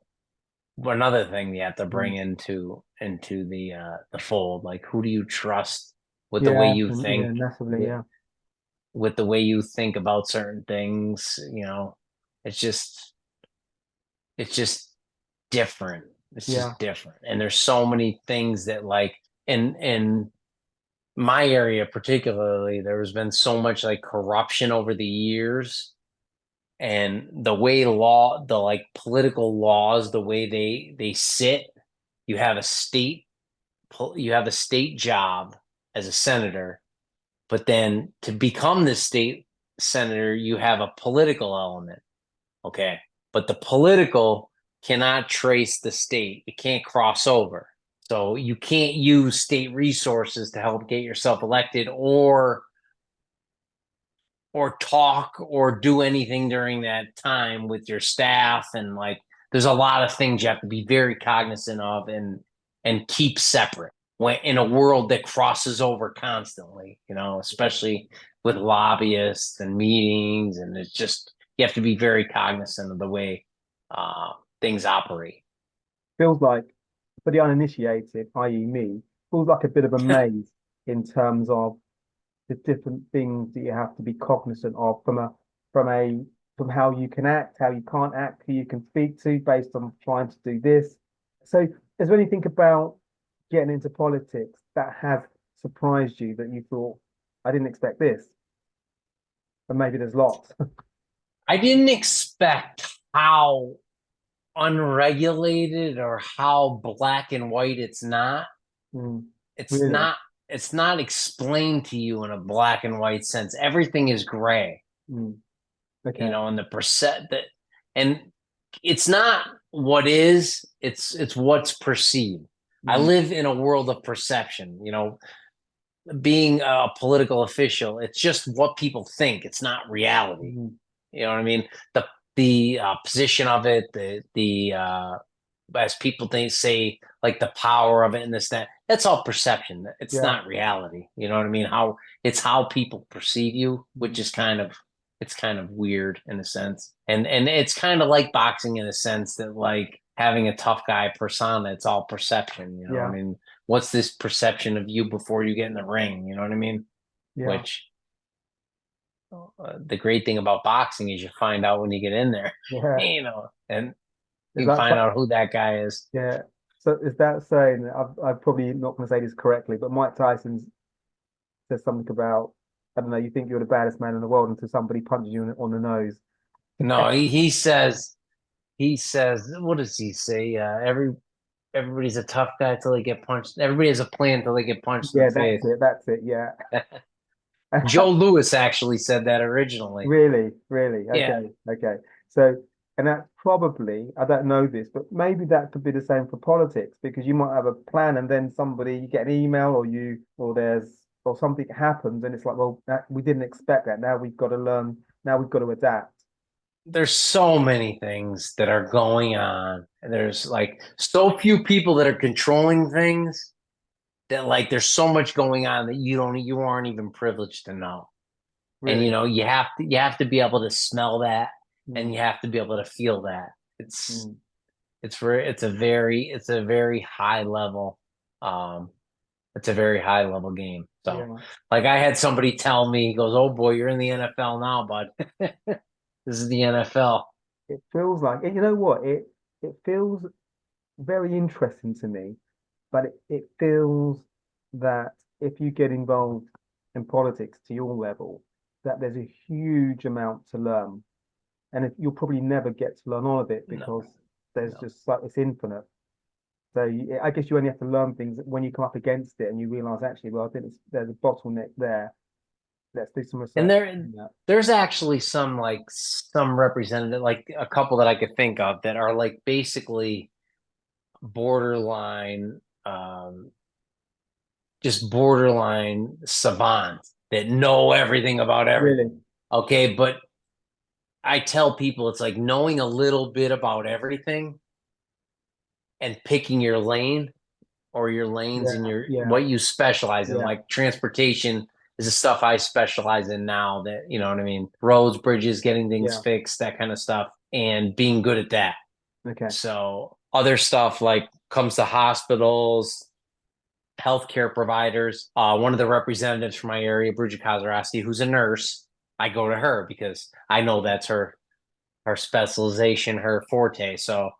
another thing you have to bring into the fold. Like, who do you trust with the way you think? Massively, with the way you think about certain things, it's just different. It's just different. And there's so many things that, like, in my area particularly, there has been so much like corruption over the years, and the way the like political laws, the way they sit, you have a state job as a senator, but then to become this state senator, you have a political element. Okay. But the political cannot trace the state. It can't cross over. So you can't use state resources to help get yourself elected or talk or do anything during that time with your staff. And like, there's a lot of things you have to be very cognizant of and keep separate when in a world that crosses over constantly, especially with lobbyists and meetings. And it's just, you have to be very cognizant of the way things operate. Feels like, for the uninitiated, i.e. me, feels like a bit of a maze in terms of the different things that you have to be cognizant of from how you can act, how you can't act, who you can speak to based on trying to do this. So is there anything about getting into politics that has surprised you, that you thought, I didn't expect this? And maybe there's lots. I didn't expect how unregulated or how black and white it's not. It's really? It's not explained to you in a black and white sense. Everything is gray. Okay. And and it's not what is, it's what's perceived. I live in a world of perception. Being a political official, it's just what people think. It's not reality. You know what I mean? The position of it, the as people say, like the power of it and this, that's all perception. It's not reality. You know what I mean? How people perceive you, which is it's kind of weird in a sense. And it's kind of like boxing in a sense that, like, having a tough guy persona, it's all perception. I mean, what's this perception of you before you get in the ring? You know what I mean? Which The great thing about boxing is you find out when you get in there, Yeah. and Is you that find out who that guy is. yeah? So is that saying I'm probably not going to say this correctly, but Mike Tyson says something about, I don't know, you think you're the baddest man in the world until somebody punches you on the nose. No, he says, what does he say? Everybody's a tough guy till they get punched. Everybody has a plan till they get punched in Yeah, the face. that's it. Yeah. Joe Louis actually said that originally. Really, really. Yeah. Okay, okay. So, and that's probably, I don't know this, but maybe that could be the same for politics because you might have a plan and then you get an email or something happens and it's like, well, we didn't expect that. Now we've got to learn, now we've got to adapt. There's so many things that are going on. There's like so few people that are controlling things that like there's so much going on that you aren't even privileged to know. And Really. you have to be able to smell that, and you Mm, have to be able to feel that. mm. It's a very high level um it's a very high level game. So Yeah. like I had somebody tell me, he goes, "Oh boy, you're in the NFL now, bud." This is the NFL. It feels like, you know what? It feels very interesting to me, but it feels that if you get involved in politics to your level, that there's a huge amount to learn. And if you'll probably never get to learn all of it No, because there's no. just like it's infinite. So I guess you only have to learn things when you come up against it and you realize actually, well, I think there's a bottleneck there. Let's do some And research on that. there's actually some representative, like a couple that I could think of that are like basically borderline, just borderline savant that know everything about everything. Really? Okay, but I tell people it's like knowing a little bit about everything and picking your lane or your lanes Yeah, and your yeah, what you specialize in. yeah, Like transportation is the stuff I specialize in now. That you know what I mean. Roads, bridges, getting things yeah. fixed, that kind of stuff, and being good at that. Okay. So other stuff like comes to hospitals, healthcare providers. One of the representatives from my area, Bridget Kozarowski, who's a nurse, I go to her because I know that's her specialization, her forte. So,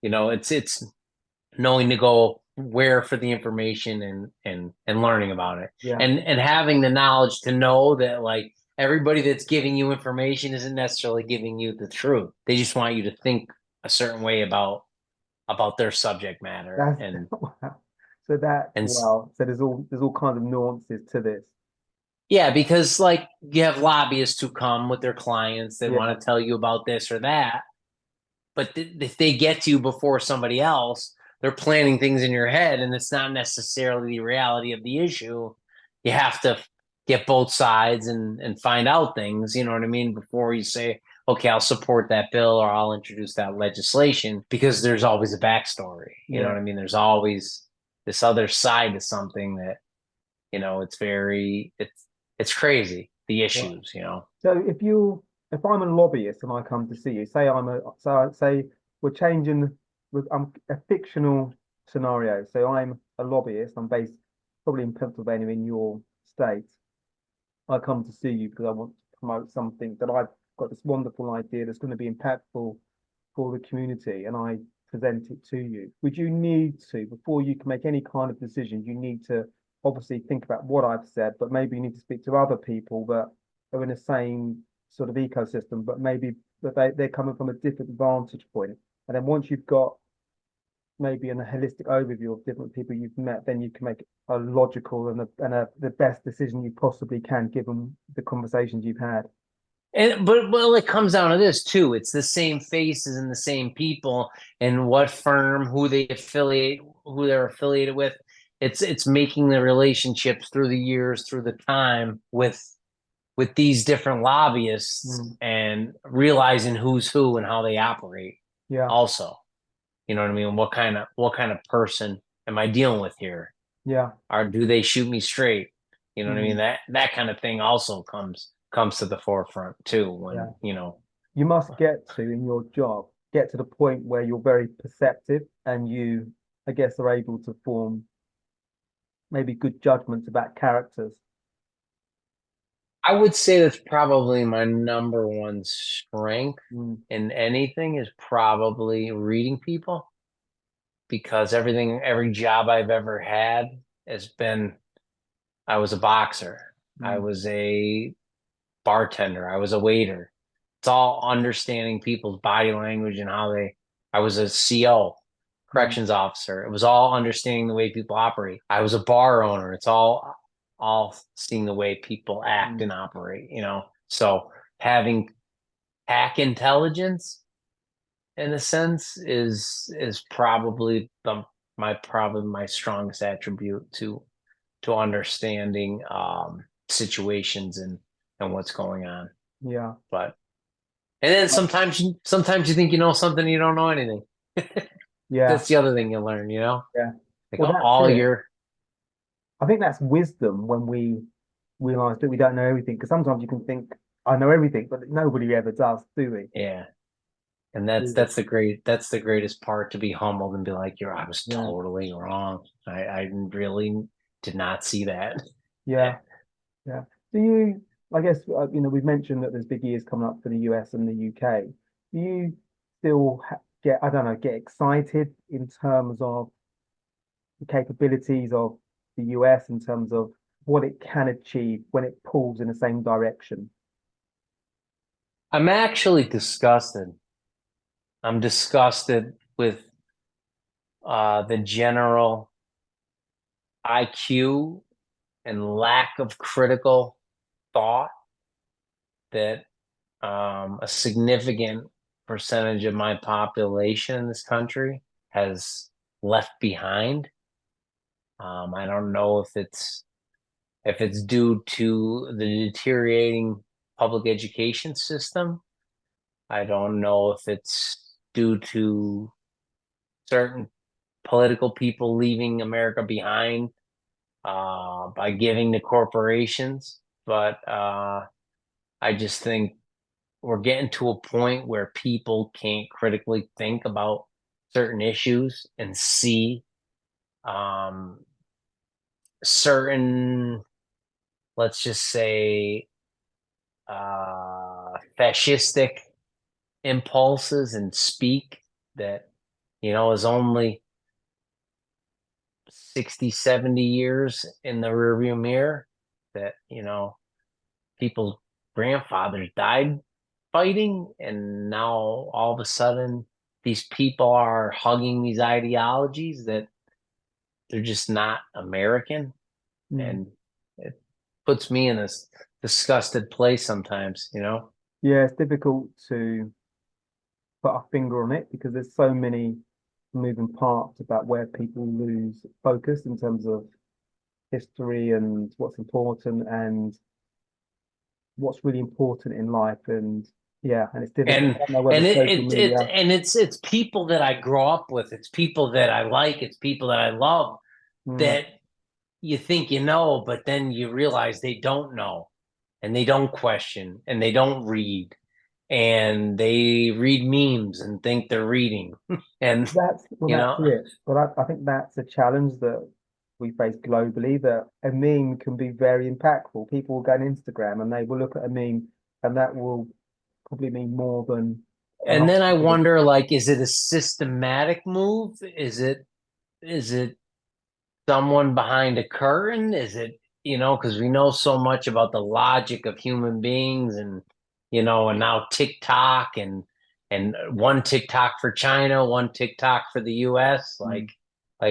it's knowing to go where for the information and learning about it. Yeah, And having the knowledge to know that like everybody that's giving you information isn't necessarily giving you the truth. They just want you to think a certain way about their subject matter that's and wow. So that's and wow. So there's all kinds of nuances to this. yeah, because like you have lobbyists who come with their clients, they Yeah, want to tell you about this or that, but if they get to you before somebody else, they're planting things in your head, and it's not necessarily the reality of the issue. You have to get both sides and find out things. You know what I mean before you say, "Okay, I'll support that bill or I'll introduce that legislation," because there's always a backstory. You know yeah, what I mean? There's always this other side to something that it's crazy the yeah. issues. So if I'm a lobbyist and I come to see you, say we're changing with a fictional scenario. So I'm a lobbyist. I'm based probably in Pennsylvania in your state. I come to see you because I want to promote something that I've got this wonderful idea that's going to be impactful for the community, and I present it to you. Would you need to, before you can make any kind of decision, you need to obviously think about what I've said, but maybe you need to speak to other people that are in the same sort of ecosystem, but maybe they're coming from a different vantage point. And then once you've got maybe a holistic overview of different people you've met, then you can make a logical the best decision you possibly can given the conversations you've had. And but well, it comes down to this too. It's the same faces and the same people, and what firm, who they're affiliated with. It's making the relationships through the years, through the time with these different lobbyists, Mm, and realizing who's who and how they operate. yeah, Also, you know what I mean. What kind of person am I dealing with here? yeah. Or do they shoot me straight? You know what I mean? Mm, That kind of thing also comes to the forefront too yeah. when You must get to in your job, get to the point where you're very perceptive and you, I guess, are able to form maybe good judgments about characters. I would say that's probably my number one strength in anything is probably reading people, because every job I've ever had has been, I was a boxer, I was a bartender, I was a waiter. It's all understanding people's body language and I was a CO, corrections officer. It was all understanding the way people operate. I was a bar owner. It's all seeing the way people act and operate, So having hack intelligence in a sense is probably my strongest attribute to understanding situations and what's going on. Yeah. But and then sometimes you think you know something, you don't know anything. Yeah. That's the other thing you learn, Yeah. Like Well, all your I think that's wisdom when we realize that we don't know everything. Because sometimes you can think, I know everything, but nobody ever does, do we? yeah. And that's the greatest part, to be humbled and be like, I was totally wrong. I really did not see that. Yeah. Yeah. Do you, I guess, we've mentioned that there's big years coming up for the US and the UK. Do you still I don't know, get excited in terms of the capabilities of the US in terms of what it can achieve when it pulls in the same direction? I'm actually disgusted. I'm disgusted with the general IQ and lack of critical thought that a significant percentage of my population in this country has left behind. I don't know if it's due to the deteriorating public education system. I don't know if it's due to certain political people leaving America behind by giving to corporations, but I just think we're getting to a point where people can't critically think about certain issues and see certain, let's just say, fascistic impulses and speak that, is only 60, 70 years in the rearview mirror, that, people's grandfathers died fighting, and now all of a sudden these people are hugging these ideologies that they're just not American. And it puts me in this disgusted place sometimes. Yeah, it's difficult to put a finger on it because there's so many moving parts about where people lose focus in terms of history and what's important and what's really important in life. And yeah, and it's difficult. I don't know whether social media. It's people that I grow up with. It's people that I like. It's people that I love that you think but then you realize they don't know, and they don't question, and they don't read, and they read memes and think they're reading. And that's it. But I think that's a challenge that we face globally, that a meme can be very impactful. People will go on Instagram and they will look at a meme and that will probably mean more than. And then I wonder, like, is it a systematic move? Is it someone behind a curtain? Is it, because we know so much about the logic of human beings, and and now TikTok and one TikTok for China, one TikTok for the US. Like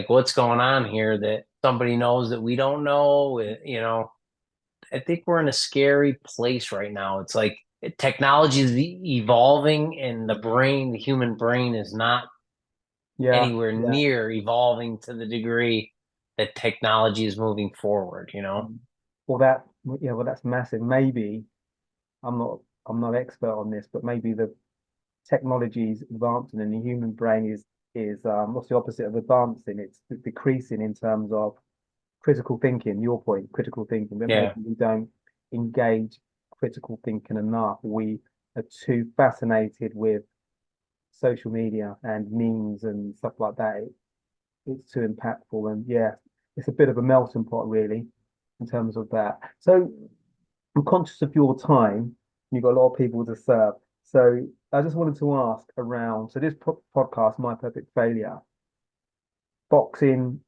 what's going on here that somebody knows that we don't know? I think we're in a scary place right now. It's like technology is evolving, and the human brain is not anywhere near evolving to the degree that technology is moving forward. Well, that's massive. Maybe I'm not expert on this, but maybe the technology is advancing and the human brain is what's the opposite of advancing? It's decreasing in terms of critical thinking. Your point, critical thinking. But maybe we don't engage critical thinking enough. We are too fascinated with social media and memes and stuff like that. It's too impactful, and it's a bit of a melting pot, really, in terms of that. So I'm conscious of your time. You've got a lot of people to serve. So I just wanted to ask around, so this podcast, My Perfect Failure, boxing,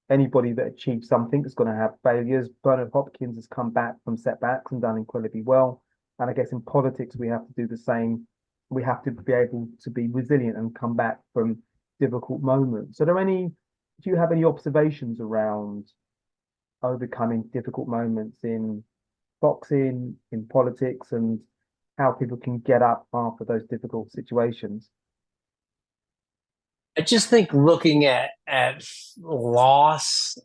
anybody that achieves something is going to have failures. Bernard Hopkins has come back from setbacks and done incredibly well. And I guess in politics, we have to do the same. We have to be able to be resilient and come back from difficult moments. Do you have any observations around overcoming difficult moments in boxing, in politics, and how people can get up after those difficult situations? I just think looking at loss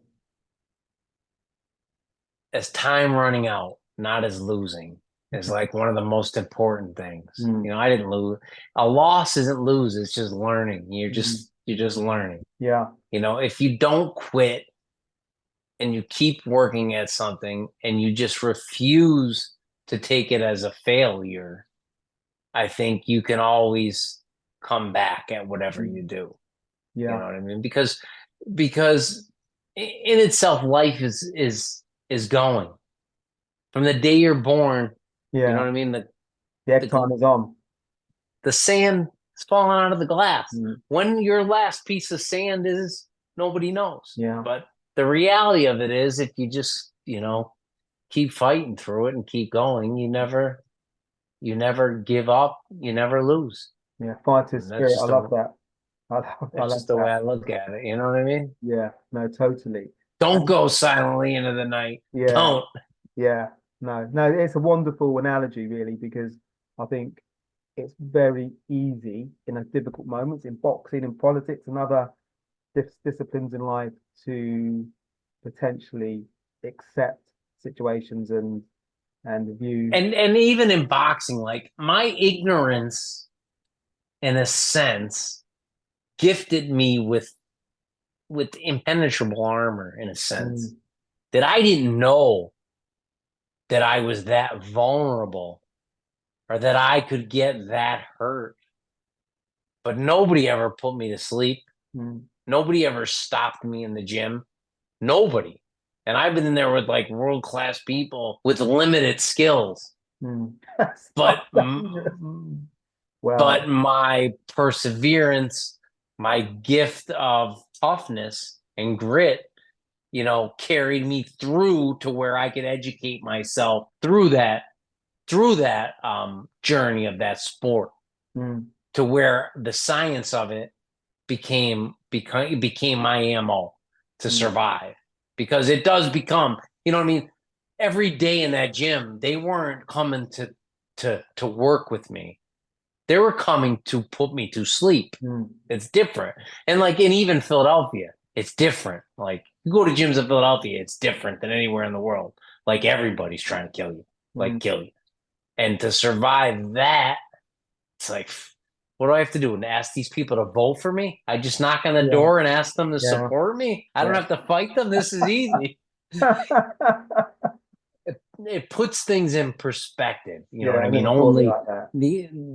as time running out, not as losing, is like one of the most important things. I didn't lose. A loss isn't lose, it's just learning. You're just learning. Yeah. If you don't quit and you keep working at something and you just refuse to take it as a failure, I think you can always come back at whatever you do. Yeah. You know what I mean? Because in itself, life is going from the day you're born. Yeah. You know what I mean? The egg time is on. The sand is falling out of the glass. When your last piece of sand is, nobody knows. Yeah. But the reality of it is, if you just, keep fighting through it and keep going, you never give up, you never lose. Yeah, fighter's spirit. I love that. That's just the way I look at it. You know what I mean? Yeah, no, totally. Don't go silently into the night. Yeah. Don't. Yeah, no, it's a wonderful analogy, really, because I think it's very easy in difficult moments in boxing, in politics, and other disciplines in life to potentially accept situations and views. And even in boxing, like my ignorance, in a sense, gifted me with impenetrable armor, in a sense, that I didn't know that I was that vulnerable or that I could get that hurt. But nobody ever put me to sleep. Nobody ever stopped me in the gym. Nobody. And I've been in there with like world-class people with limited skills. But but my perseverance, my gift of toughness and grit, carried me through to where I could educate myself through that journey of that sport, to where the science of it became my ammo to survive. Because it does become, every day in that gym, they weren't coming to work with me. They were coming to put me to sleep. It's different. And even Philadelphia, it's different. Like, you go to gyms in Philadelphia, it's different than anywhere in the world. Like, everybody's trying to kill you, kill you. And to survive that, it's like, what do I have to do? And ask these people to vote for me? I just knock on the door and ask them to support me? I don't have to fight them. This is easy. It puts things in perspective. You know what I mean?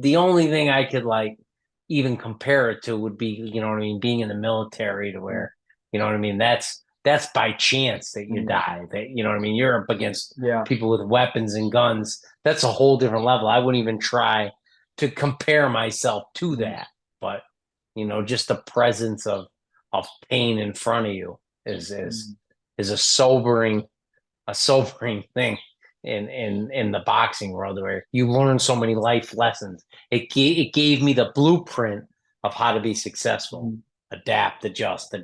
The only thing I could even compare it to would be, being in the military, to where, that's by chance that you die. That, you're up against people with weapons and guns. That's a whole different level. I wouldn't even try to compare myself to that. But, just the presence of pain in front of you is a sobering thing in the boxing world, where you learn so many life lessons. It gave me the blueprint of how to be successful. Adapt, adjust.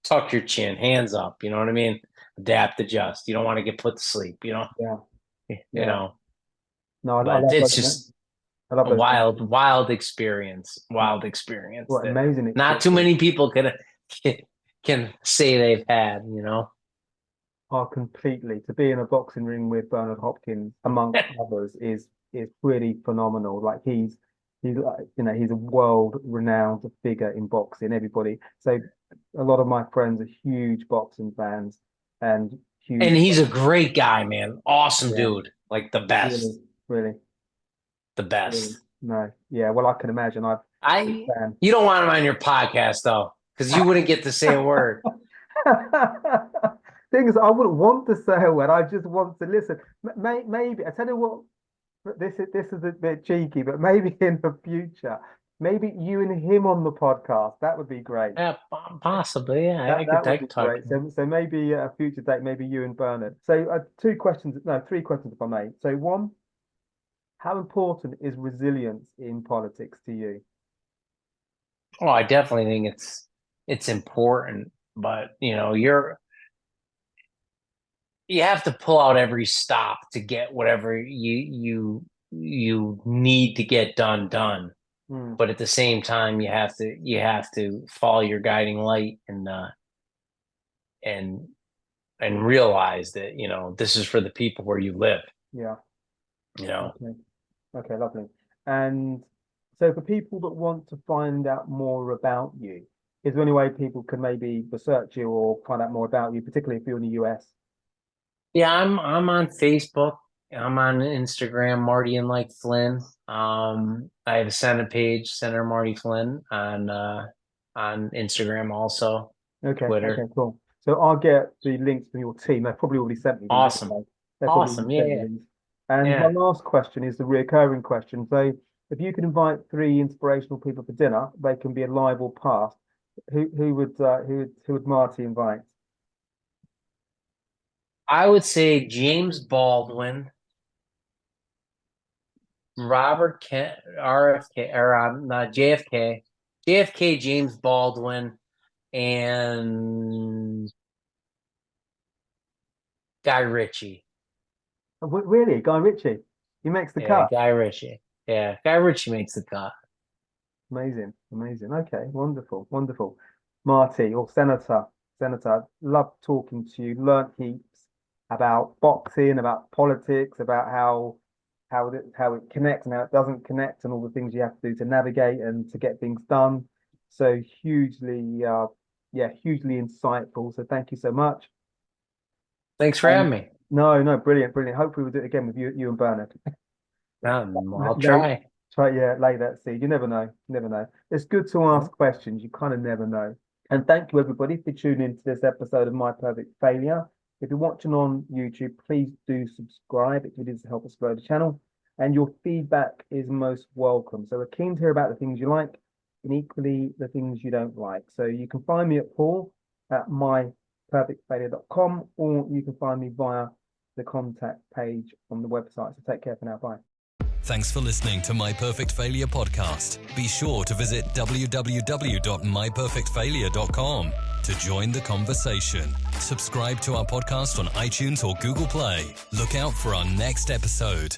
Tuck your chin, hands up. You know what I mean? Adapt, adjust. You don't want to get put to sleep, No, it's just a wild experience. Wild experience. What amazing experience. Not too many people can say they've had, Oh, completely. To be in a boxing ring with Bernard Hopkins, amongst others, is really phenomenal. Like he's like, he's a world-renowned figure in boxing. Everybody. So a lot of my friends are huge boxing fans, and he's a great guy, man. Awesome dude. Like the best. Really. The best. Really? No. Yeah. Well, I can imagine. You don't want him on your podcast though, because you wouldn't get to say a word. things I wouldn't want to say a word. I just want to listen. Maybe I tell you what. This is a bit cheeky, but maybe in the future, maybe you and him on the podcast. That would be great. Yeah, possibly. Yeah, I That would be could talk. great. So maybe a future date, maybe you and Bernard. So three questions, if I may. So one, how important is resilience in politics to you? Oh, I definitely think it's important, but you have to pull out every stop to get whatever you need to get done. But at the same time, you have to follow your guiding light and realize that this is for the people where you live. Yeah. Okay, lovely. And so for people that want to find out more about you, is there any way people can maybe research you or find out more about you, particularly if you're in the US? Yeah, I'm on Facebook. I'm on Instagram, Marty and like Flynn. I have a Senate page, Senator Marty Flynn, on Instagram also. Okay, Twitter. Okay, cool. So I'll get the links from your team. They've probably already sent me. Awesome. Awesome. Yeah. And my last question is the recurring question. So if you could invite three inspirational people for dinner, they can be alive or past. Who would Marty invite? I would say James Baldwin, Robert Kent, RFK, or not JFK, James Baldwin, and Guy Ritchie. Really, Guy Ritchie? He makes the cut. Guy Ritchie. Yeah, Guy Ritchie makes the cut. Amazing. Okay, wonderful. Marty or Senator, love talking to you. Learned heaps about boxing, about politics, about how it connects and how it doesn't connect, and all the things you have to do to navigate and to get things done. So hugely insightful. So thank you so much. Thanks for having me. No, brilliant. Hopefully we'll do it again with you and Bernard. I'll try. Lay that seed. You never know. It's good to ask questions. You kind of never know. And thank you everybody for tuning into this episode of My Perfect Failure. If you're watching on YouTube, please do subscribe. It really does help us grow the channel. And your feedback is most welcome. So we're keen to hear about the things you like and equally the things you don't like. So you can find me at Paul at myperfectfailure.com, or you can find me via the contact page on the website. So take care for now. Bye. Thanks for listening to My Perfect Failure podcast. Be sure to visit www.myperfectfailure.com to join the conversation. Subscribe to our podcast on iTunes or Google Play. Look out for our next episode.